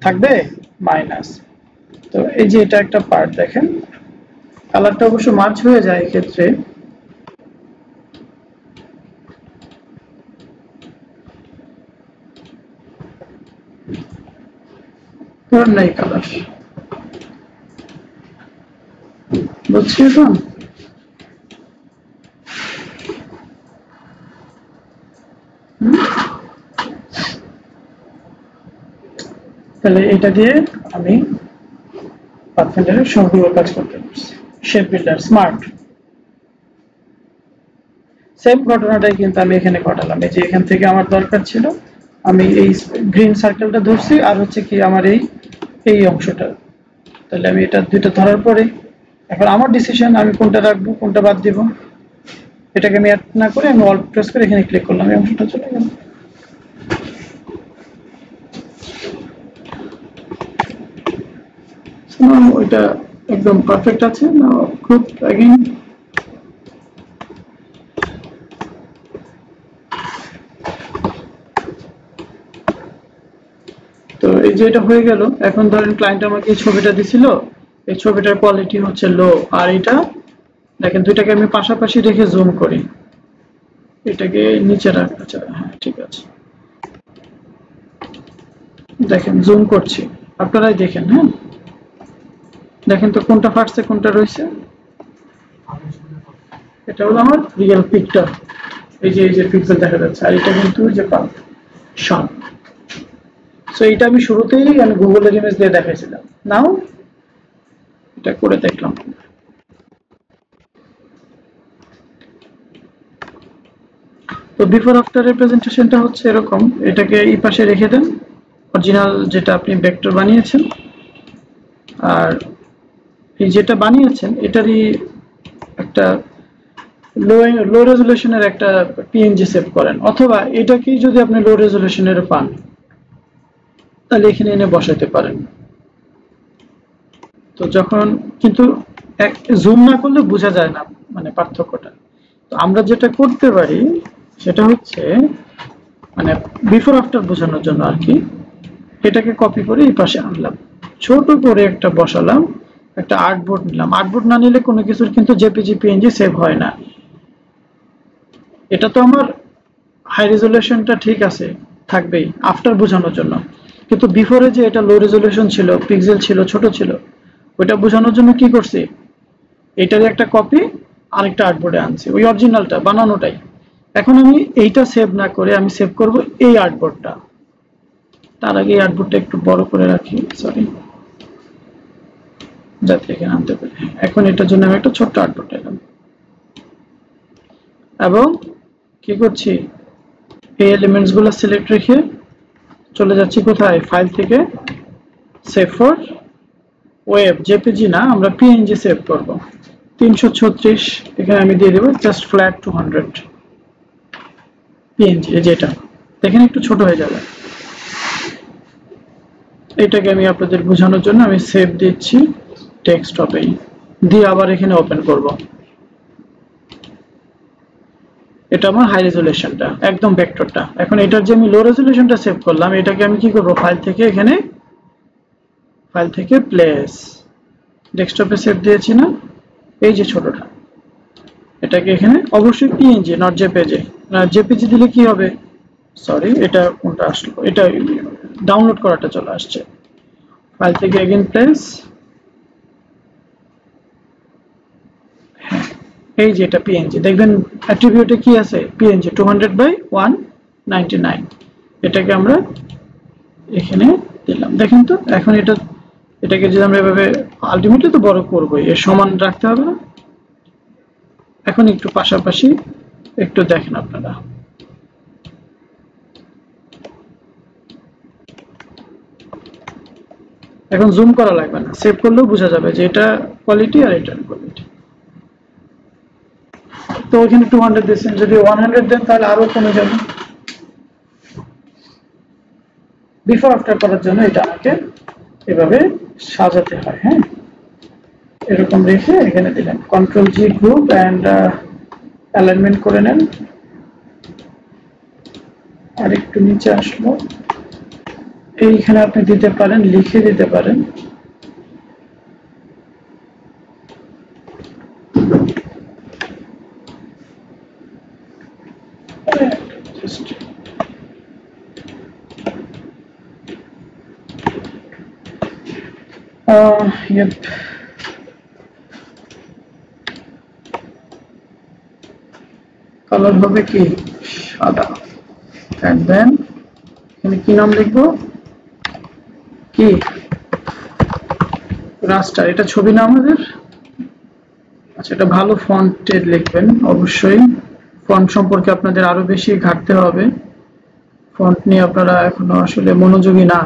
থাকবে, মাইনাস। তো এই যে এটা একটা পার্ট দেখেন, কালারটা অবশ্য মার্চ হয়ে যায় এক্ষেত্রে। নাই কালার বুঝছি এখন। তাহলে এটা দিয়ে আমি পাথফাইন্ডারের সবগুলো কাজ করতে পারছি। শেপ বিল্ডার স্মার্ট সেম ঘটনাটাই কিন্তু আমি এখানে ঘটালাম। এই যে এখান থেকে আমার দরকার ছিল, আমি এই গ্রিন সার্কেলটা ধরছি, আর হচ্ছে কি আমার এই অংশটা। তাহলে আমি এটা দুইটা ধরার পরে এখন আমার ডিসিশন আমি কোনটা রাখবো কোনটা বাদ দিব। এটাকে আমি অ্যাড না করে আমি অল্ট প্রেস করে এখানে ক্লিক করলাম, এই অংশটা চলে গেল। ওইটা একদম পারফেক্ট আছে না? গ্রুপ অ্যাগেইন তো এই যে এটা হয়ে গেল। এখন ধরেন ক্লায়েন্ট আমাকে এই ছবিটা দিছিল, এই ছবিটার কোয়ালিটি হচ্ছে লো, আর এটা দেখেন দুইটাকে আমি পাশাপাশি রেখে জুম করি, এটাকে নিচে রাখ। আচ্ছা হ্যাঁ ঠিক আছে, দেখেন জুম করছি, আপনারাই দেখেন। হ্যাঁ দেখেন তো কোনটা ফাটছে কোনটা রয়েছে। এটা হলো আমার রিয়েল পিকচার, এই যে পিক্সেল দেখা যাচ্ছে, আর এটা কিন্তু যে শন। সো এটা আমি শুরুতেই আমি গুগলের ইমেজ দিয়ে দেখাইছিলাম, নাও এটা করে দেখলাম। তো বিফোর আফটার রিপ্রেজেন্টেশনটা হচ্ছে এরকম, এটাকে এই পাশে রেখে দেন অরিজিনাল যেটা আপনি ভেক্টর বানিয়েছেন, আর এই যেটা বানিয়েছেন এটারই একটা লো রেজুলেশনের একটা পিএনজি সেভ করেন, অথবা এটাকেই যদি আপনি লো রেজুলেশনের পান তাহলে এখানে এনে বসাতে পারেন। তো যখন কিন্তু জুম না করলে বোঝা যায় না মানে পার্থক্যটা। তো আমরা যেটা করতে পারি সেটা হচ্ছে মানে বিফোর আফটার বোঝানোর জন্য আর কি, এটাকে কপি করে এই পাশে আনলাম, ছোট করে একটা বসালাম, একটা আর্টবোর্ড নিলাম। আর্টবোর্ড না নিলে কোনো কিছুর কিন্তু জেপিজি পিএনজি সেভ হয় না। এটা তো আমার হাই রেজুলেশনটা ঠিক আছে থাকবেই আফটার বোঝানোর জন্য, কিন্তু বিফোরে যে এটা লো রেজুলেশন ছিল, পিক্সেল ছিল, ছোট ছিল, ওইটা বোঝানোর জন্য কি করছি, এটারই একটা কপি আরেকটা আর্টবোর্ডে আনছি, ওই অরিজিনালটা বানানোটাই। এখন আমি এইটা সেভ না করে আমি সেভ করব এই আর্টবোর্ডটা। তার আগে এই আর্টবোর্ডটা একটু বড় করে রাখি, সরি, যাতে এখানে আনতে পারি। এখন এটার জন্য আমি একটা ছোট্ট আর্টবোর্ড এলাম এবং কি করছি, এই এলিমেন্টস গুলো সিলেক্ট রেখে চলে যাচ্ছি কোথায়, ফাইল থেকে সেভ ফর ওয়েব, জেপিজি না, আমরা পিএনজি সেভ করব। 336 এখানে আমি দিয়ে দেব জাস্ট ফ্ল্যাট 200 পিএনজি, যেটা দেখেন একটু ছোট হয়ে যাবে। এটাকে আমি আপনাদের বোঝানোর জন্য আমি সেভ দিচ্ছি ডেস্কটপে, দিয়ে আবার এখানে ওপেন করব। এটা আমার হাই রেজুলেশনটা একদম ভেক্টরটা। এখন এটার যে আমি লো রেজুলেশনটা সেভ করলাম, এটাকে আমি কি করব, ফাইল থেকে এখানে, ফাইল থেকে প্লেস, ডেস্কটপে সেভ দিয়েছি না, এই যে ছোটটা, এটাকে এখানে অবশ্যই পিএনজি নট জেপিজি। জেপিজি দিলে কি হবে, সরি এটা কোনটা আসলো, এটা ডাউনলোড করাটা চলে আসছে। ফাইল থেকে এগেইন প্লেস, এই যে এটা পিএনজি, দেখবেন অ্যাট্রিবিউটে কি আছে, পিএনজি 200/199। এটাকে আমরা এখানে দিলাম, দেখেন তো। এখন এটাকে যদি আমরা এভাবে আলটিমেটলি তো বড় করবোই, এর সমান রাখতে হবে না। এখন একটু পাশাপাশি একটু দেখেন আপনারা, এখন জুম করা লাগবে না, সেভ করলেও বোঝা যাবে যে এটা কোয়ালিটি আর এটা কোয়ালিটি। তো ওইখানে 200 দিয়েছেন, যদি 100 দেন তাহলে আরো কমে যাবে। বিফোর আফটার করার জন্য এটা আমাকে এভাবে সাজাতে হয়। হ্যাঁ এরকম রেখে এখানে দিলেন control G group and alignment করে নেন, আর একটু নিচে আসলো, এইখানে আপনি দিতে পারেন, লিখে দিতে পারেন Yep. কালার হবে কি সাদা, and then এখানে কি নাম লিখবো, কি রাস্টার, এটা ছবি না আমাদের। আচ্ছা, এটা ভালো ফন্টে লিখবেন অবশ্যই। ফন্ট সম্পর্কে আপনাদের আরো বেশি ঘাটতে হবে, ফন্ট নিয়ে আপনারা এখনো আসলে মনোযোগী না।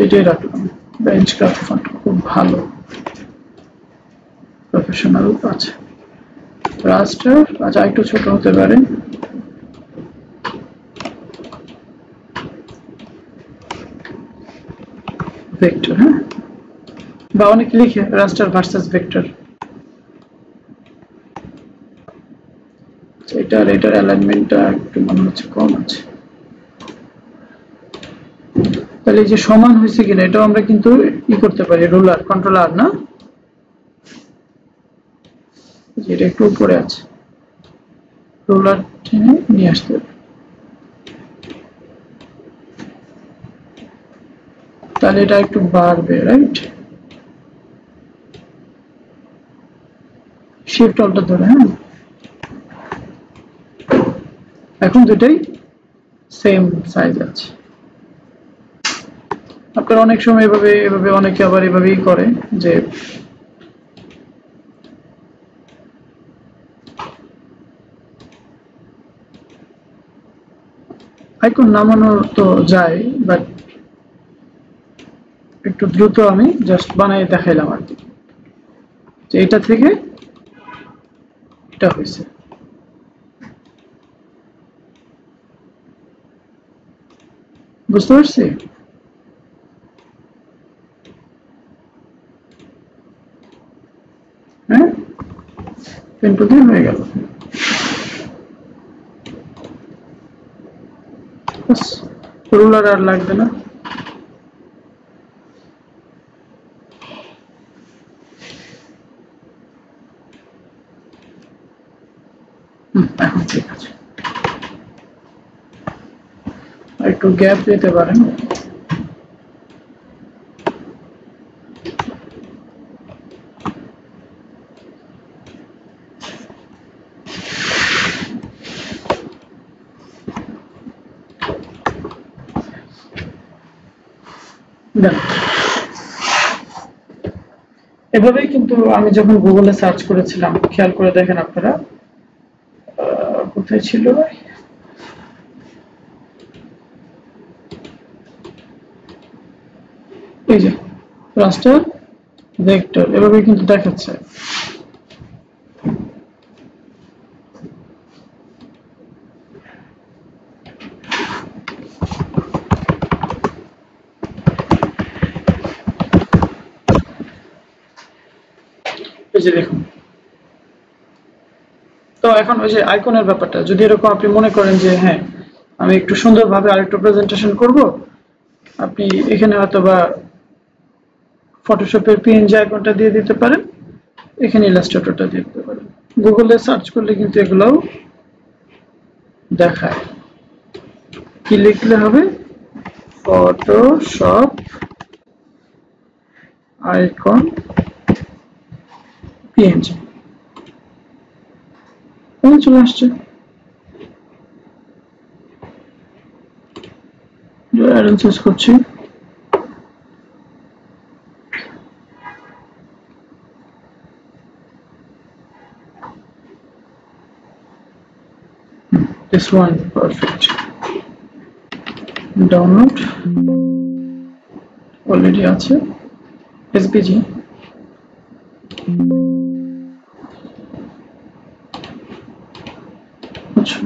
এটাই রাখলাম, বেঞ্চক্রাফট ফন্ট খুব ভালো, প্রফেশনাল আছে। রাস্টার আচ্ছা একটু ছোট হতে পারে, ভেক্টর, হ্যাঁ, বা অনেকে লিখে রাস্টার ভার্সেস ভেক্টর। এটার অ্যালাইনমেন্টটা একটু মনে হচ্ছে কম আছে, তাহলে এই যে সমান হয়েছে কিনা এটাও আমরা কিন্তু ই করতে পারি, রুলার, কন্ট্রোল আর না, এটা একটু উপরে আছে, রুলার টেনে নিয়ে আসতে হবে, তাহলে এটা একটু বাড়বে, রাইট। শিফট অল্টার ধরে, হ্যাঁ, এখন দুটাই সেম সাইজ আছে। আপনারা অনেক সময় এভাবে এভাবে, অনেকে আবার এভাবেই করে যে আইকন নামানো তো যায়, বাট একটু দ্রুত আমি জাস্ট বানাই দেখাইলাম আর কি, যে এটা থেকে এটা হয়েছে। বুঝতে পারছি? হ্যাঁ, পেন টু দিয়ে হয়ে গেল, রুলার আর লাগবে না। এখন ঠিক আছে, একটু গ্যাপ দিতে পারেন। এভাবেই কিন্তু আমি যখন গুগলে সার্চ করেছিলাম, খেয়াল করে দেখেন আপনারা, কোথায় ছিল, এই যে রাস্টার ভেক্টর, এভাবেই কিন্তু দেখাচ্ছে। এই যে দেখুন, তো এখন ওই যে আইকনের ব্যাপারটা, যদি এরকম আপনি মনে করেন যে হ্যাঁ আমি একটু সুন্দরভাবে আরেকটু প্রেজেন্টেশন করব, আপনি এখানে হয়তো বা ফটোশপের পিএনজি আইকনটা দিয়ে দিতে পারেন, এখানে ইলাস্ট্রেটরটা দিয়ে দিতে পারেন। গুগলে সার্চ করলে কিন্তু এগুলোও দেখায়। কি লিখলে হবে, ফটোশপ আইকন পিএনজি, চলে আসছে। অ্যারেঞ্জ করছি, this one perfect, download already আছে, SVG আচ্ছা,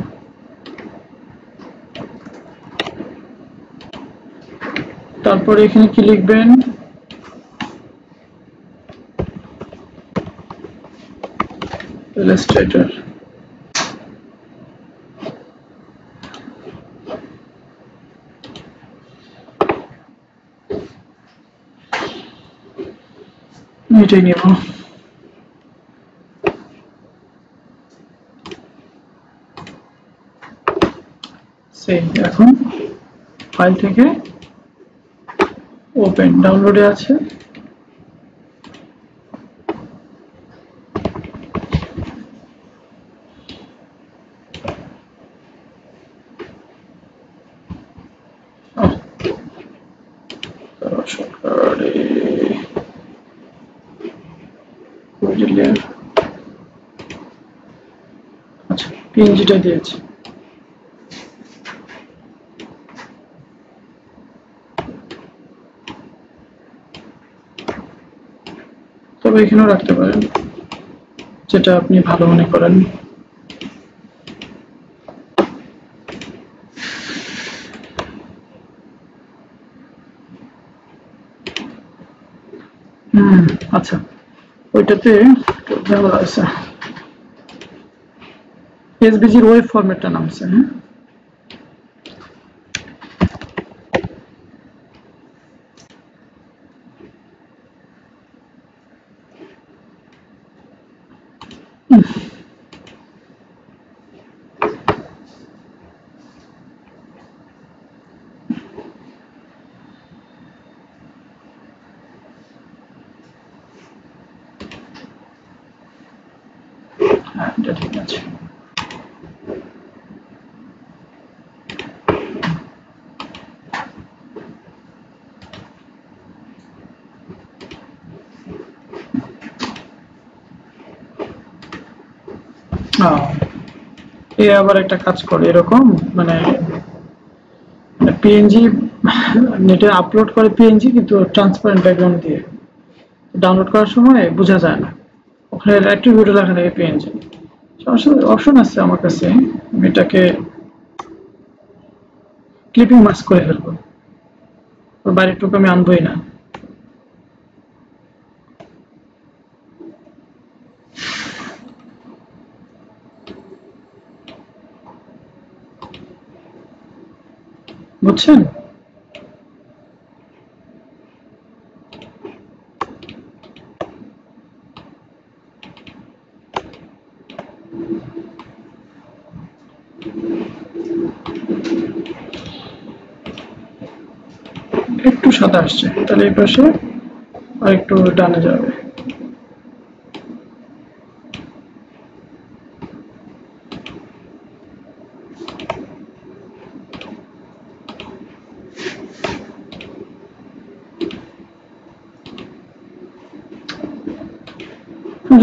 তারপরে এখানে কি লিখবেন, ইলাস্ট্রেটর, এটাই নিব। সেভ, এখন ফাইল থেকে ওপেন ডাউনলোডে আছে। আচ্ছা পিএনজিটা দিয়েছি। তবে এখানেও রাখতে পারেন যেটা আপনি ভালো মনে করেন। আচ্ছা ওইটাতে ঝামেলা আছে, এসবিজির ওয়েব ফরম্যাটটা নামছে। হ্যাঁ এটা ঠিক আছে। এ আবার একটা কাজ করে এরকম, মানে পিএনজি নেটে আপলোড করে পিএনজি, কিন্তু ট্রান্সপারেন্ট ব্যাকগ্রাউন্ড দিয়ে ডাউনলোড করার সময় বোঝা যায় না, ওখানে অ্যাট্রিবিউট লেখা থাকে পিএনজি। অপশন আছে আমার কাছে, আমি এটাকে ক্লিপিং মাস্ক করে ফেলবো, ওর বাইরের টুকু আমি আনবোই না। বুঝছেন? একটু সাদা আসছে, তাহলে এই পাশে আর একটু ডানে যাবে।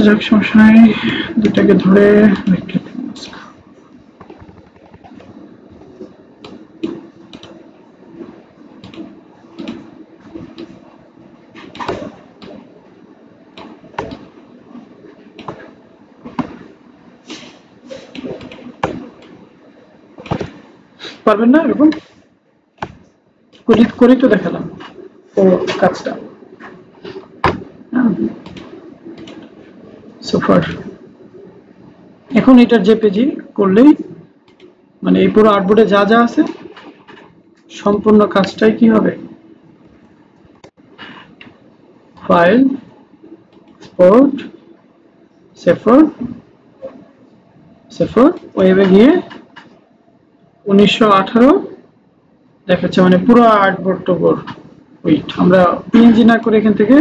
যাক সমস্যা নাই, দুটাকে ধরে পারবেন না এরকম করেই তো দেখালাম ও কাজটা। সুপার, এখন এটার জেপিজি করলেই মানে এই পুরো আর্টবোর্ডে যা যা আছে সম্পূর্ণ কাজটাই কি হবে, ফাইল এক্সপোর্ট সেফর ওয়েবে গিয়ে 1918 দেখাচ্ছে, মানে পুরো আর্টবোর্ড টুকুর উইট। আমরা পিএনজি না করে এখান থেকে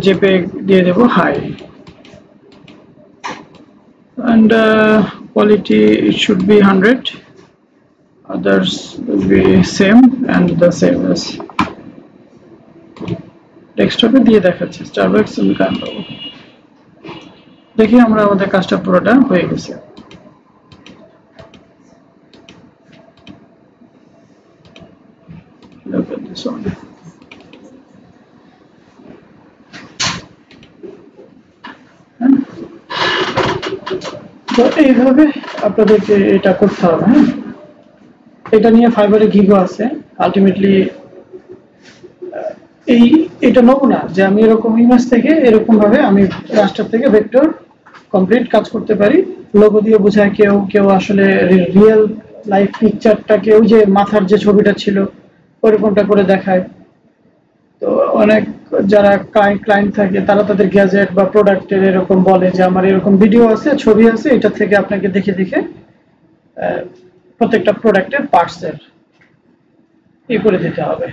জেপিইজি দিয়ে দেব high, and quality it should be 100, others will be same and the same as ডেস্কটপে দিয়ে দেখাচ্ছে স্টারবাকস আমি কাজ পাবো। দেখি আমরা আমাদের কাজটা পুরোটা হয়ে গেছে। Look at this one. তো এইভাবে আপনাদেরকে এটা করতে হবে। হ্যাঁ এটা নিয়ে ফাইবারে গিগও আছে। আলটিমেটলি এটা নমুনা যে আমি এরকম ইমেজ থেকে এরকম ভাবে আমি রাস্টার থেকে ভেক্টর কমপ্লিট কাজ করতে পারি। লোগো দিয়ে বোঝায় কেউ আসলে রিয়েল লাইফ পিকচারটা, কেউ যে মাথার যে ছবিটা ছিল ওরকমটা করে দেখায়। তো অনেক যারা ক্লায়েন্ট থাকে তারা তাদের গ্যাজেট বা প্রোডাক্টের এরকম বলে যে আমার এরকম ভিডিও আছে, ছবি আছে, এটা থেকে আপনাকে দেখে দেখে প্রত্যেকটা প্রোডাক্টের পার্টসের করে দিতে হবে।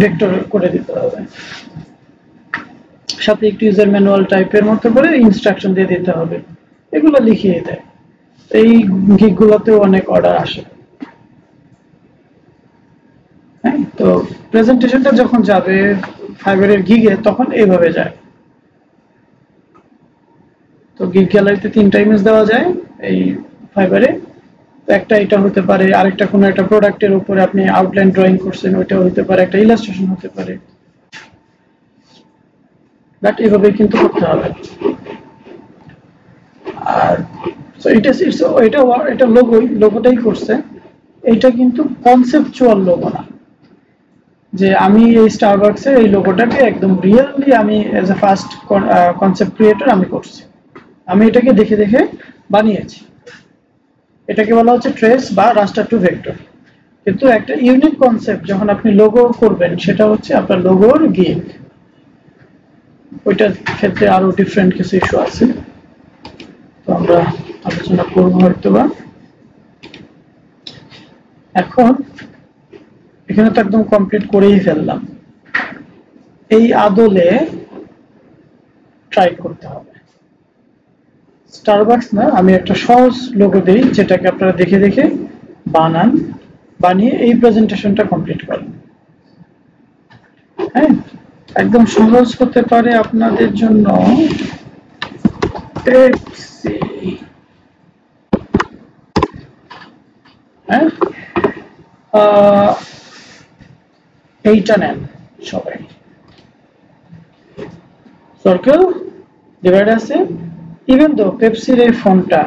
ভেক্টর করে দিতে হবে, সাথে একটু ইউজার ম্যানুয়াল টাইপের মতো করে ইনস্ট্রাকশন দিয়ে দিতে হবে, এগুলো লিখিয়ে দেয়। এই গিগগুলোতেও অনেক অর্ডার আসে। হ্যাঁ, তো প্রেজেন্টেশনটা যখন যাবে ফাইবারের গিগে তখন এইভাবে যায়। তো গিগ গ্যালারিতে 3টা ইমেজ দেওয়া যায় এই ফাইবারে। একটা এটা হতে পারে, আরেকটা কোনো একটা প্রোডাক্টের উপরে আপনি আউটলাইন ড্রয়িং করছেন ওইটা হতে পারে, একটা ইলাস্ট্রেশন হতে পারে। বাট এভাবে কিন্তু করতে হবে। আর সো এটা লোগোটাই করছে, এটা কিন্তু কনসেপচুয়াল লোগো না যে আমি এই স্টারবাকসের এই লোগোটাকে একদম রিয়েলি আমি as a first concept creator আমি করছি, আমি এটাকে দেখে দেখে বানিয়েছি। এটাকে বলা হচ্ছে ট্রেস বা রাস্টার টু ভেক্টর। কিন্তু একটা ইউনিক কনসেপ্ট যখন আপনি লোগো করবেন সেটা হচ্ছে আপনার লোগোর গিগ, ওইটার ক্ষেত্রে আরো ডিফারেন্ট কিছু ইস্যু আছে, তো আমরা আলোচনা করবো হয়তো বা। এখন এখানে তো একদম কমপ্লিট করেই ফেললাম, এই আদলে ট্রাই করতে হবে। স্টারবাকস না, আমি একটা সহজ লোগো দেই যেটাকে আপনারা দেখে দেখে বানান, বানিয়ে এই প্রেজেন্টেশনটা কমপ্লিট করেন। হ্যাঁ, একদম সহজ হতে পারে আপনাদের জন্য পেপসি। হ্যাঁ, এইটা নেন সবাই, সার্কেল ডিভাইড আছে, ইভেন তো পেপসির এই ফন্টটা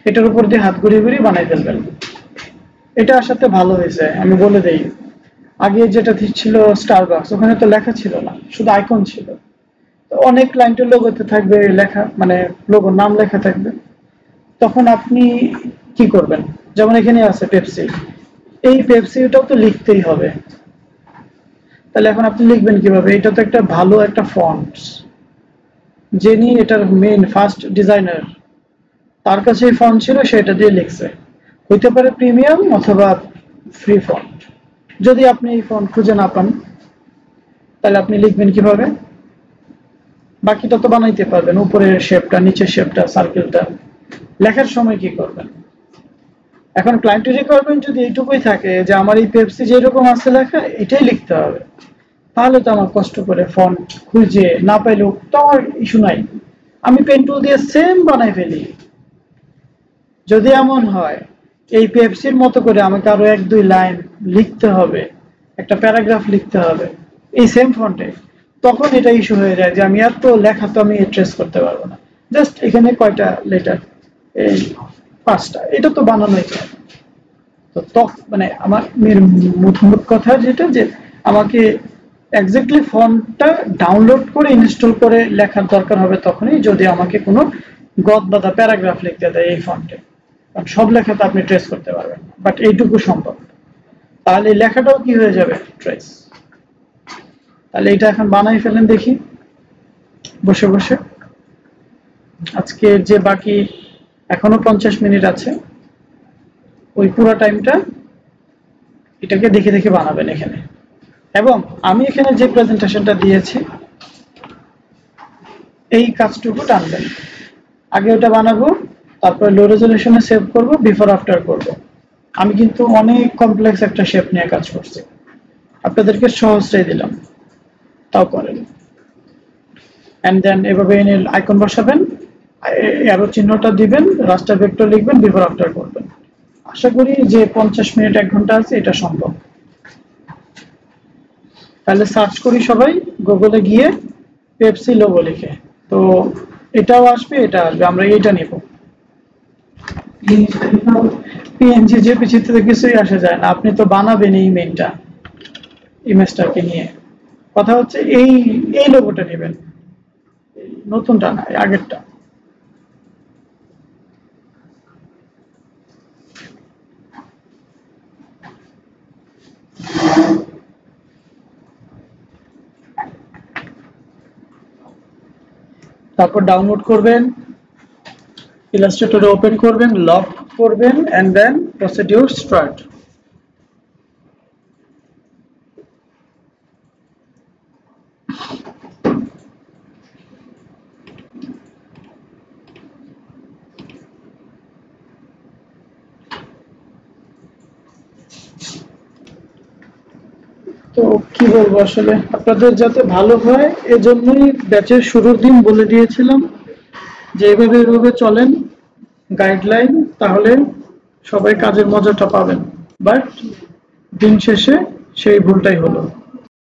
এটার উপর দিয়ে হাত ঘুরিয়ে ঘুরিয়ে বানাই ফেলবেন। এটা আসাতে ভালো হয়েছে, আমি বলে দেই। আগে যেটা ছিল স্টারবাকস, ওখানে তো লেখা ছিল না, শুধু আইকন ছিল। তো অনেক ক্লায়েন্টের লোগোতে থাকবে লেখা, মানে লোগোর নাম লেখা থাকবে। তখন আপনি কি করবেন, যেমন এখানে আছে পেপসি, এই পেপসিটাও তো লিখতেই হবে। তাহলে এখন আপনি লিখবেন কিভাবে? এটা তো একটা ভালো একটা ফন্ট, যিনি এটার মেইন ফার্স্ট ডিজাইনার, তার কাছে এই ফন্ট ছিল, সেটা দিয়ে লিখছে। হইতে পারে প্রিমিয়াম অথবা ফ্রি ফন্ট। যদি আপনি এই ফন্ট খুঁজে না পান তাহলে আপনি লিখবেন কিভাবে? বাকিটা তো বানাইতে পারবেন, উপরের শেপটা, নিচের শেপটা, সার্কেলটা। লেখার সময় কি করবেন? এখন ক্লায়েন্টের রিকোয়ারমেন্ট যদি এইটুকুই থাকে যে আমার এই পেপসি যেরকম আছে লেখা এটাই লিখতে হবে, তাহলে তো আমার কষ্ট করে ফন্ট খুঁজে না পাইলেও তো আমার ইস্যু নাই, আমি পেন টুল দিয়ে সেম বানাই ফেলি। যদি এমন হয় এই পেপসির মতো করে আমাকে আরো 1-2 লাইন লিখতে হবে, একটা প্যারাগ্রাফ লিখতে হবে এই সেম ফন্টে, তখন এটা ইস্যু হয়ে যায় যে আমি এত লেখা তো আমি ট্রেস করতে পারবো না। জাস্ট এখানে কয়টা লেটার, এই 5টা, এটা তো বানানোই যায়। তো মানে আমার মোট কথা যেটা, যে আমাকে এক্স্যাক্টলি ফন্টটা ডাউনলোড করে ইনস্টল করে লেখার দরকার হবে তখনই, যদি আমাকে কোনো গদ বাঁধা প্যারাগ্রাফ লিখতে দেয় এই ফন্টে। কারণ সব লেখা তো আপনি ট্রেস করতে পারবেন, বাট এইটুকু সম্ভব। তাহলে লেখাটাও কি হয়ে যাবে? ট্রেস। তাহলে এটা এখন বানাই ফেলেন দেখি বসে বসে। আজকে যে বাকি এখনো 50 মিনিট আছে, ওই পুরো টাইমটা এটাকে দেখে দেখে বানাবেন এখানে। এবং আমি এখানে যে প্রেজেন্টেশনটা দিয়েছি এই কাজটুকু টানবেন। আগে ওটা বানাবো, তারপরে লো রেজলিউশনে সেভ করব, বিফোর আফটার করব। আমি কিন্তু অনেক কমপ্লেক্স একটা শেপ নিয়ে কাজ করছি, আপনাদেরকে সহজটাই দিলাম, তাও করেন। এন্ড দেন এভাবে এনে আইকন বসাবেন, অ্যারো চিহ্নটা দিবেন, রাস্টার ভেক্টর লিখবেন, বিফোর আফটার করবেন। আশা করি যে 50 মিনিট 1 ঘন্টা আছে এটা সম্ভব। তাহলে সার্চ করি সবাই গুগলে গিয়ে পেপসি লোগো লিখে, তো এটাও আসবে, এটা আসবে, আমরা এইটা নিব। পিএনজি জেপিজিতে তো কিছুই আসা যায় না, আপনি তো বানাবেন এই মেইনটা ইমেজটাকে নিয়ে। কথা হচ্ছে এই এই লোগোটা নেবেন, নতুনটা না, আগেরটা। তারপর ডাউনলোড করবেন, ইলাস্ট্রেটরে ওপেন করবেন, লক করবেন, এন্ড দেন প্রসিডিউর স্টার্ট। তো কি বলবো আসলে, আপনাদের যাতে ভালো হয় এজন্যই ব্যাচের শুরুর দিন বলে দিয়েছিলাম যে এভাবে চলেন গাইডলাইন, তাহলে সবাই কাজের মজাটা পাবেন। বাট দিন শেষে সেই ভুলটাই হলো।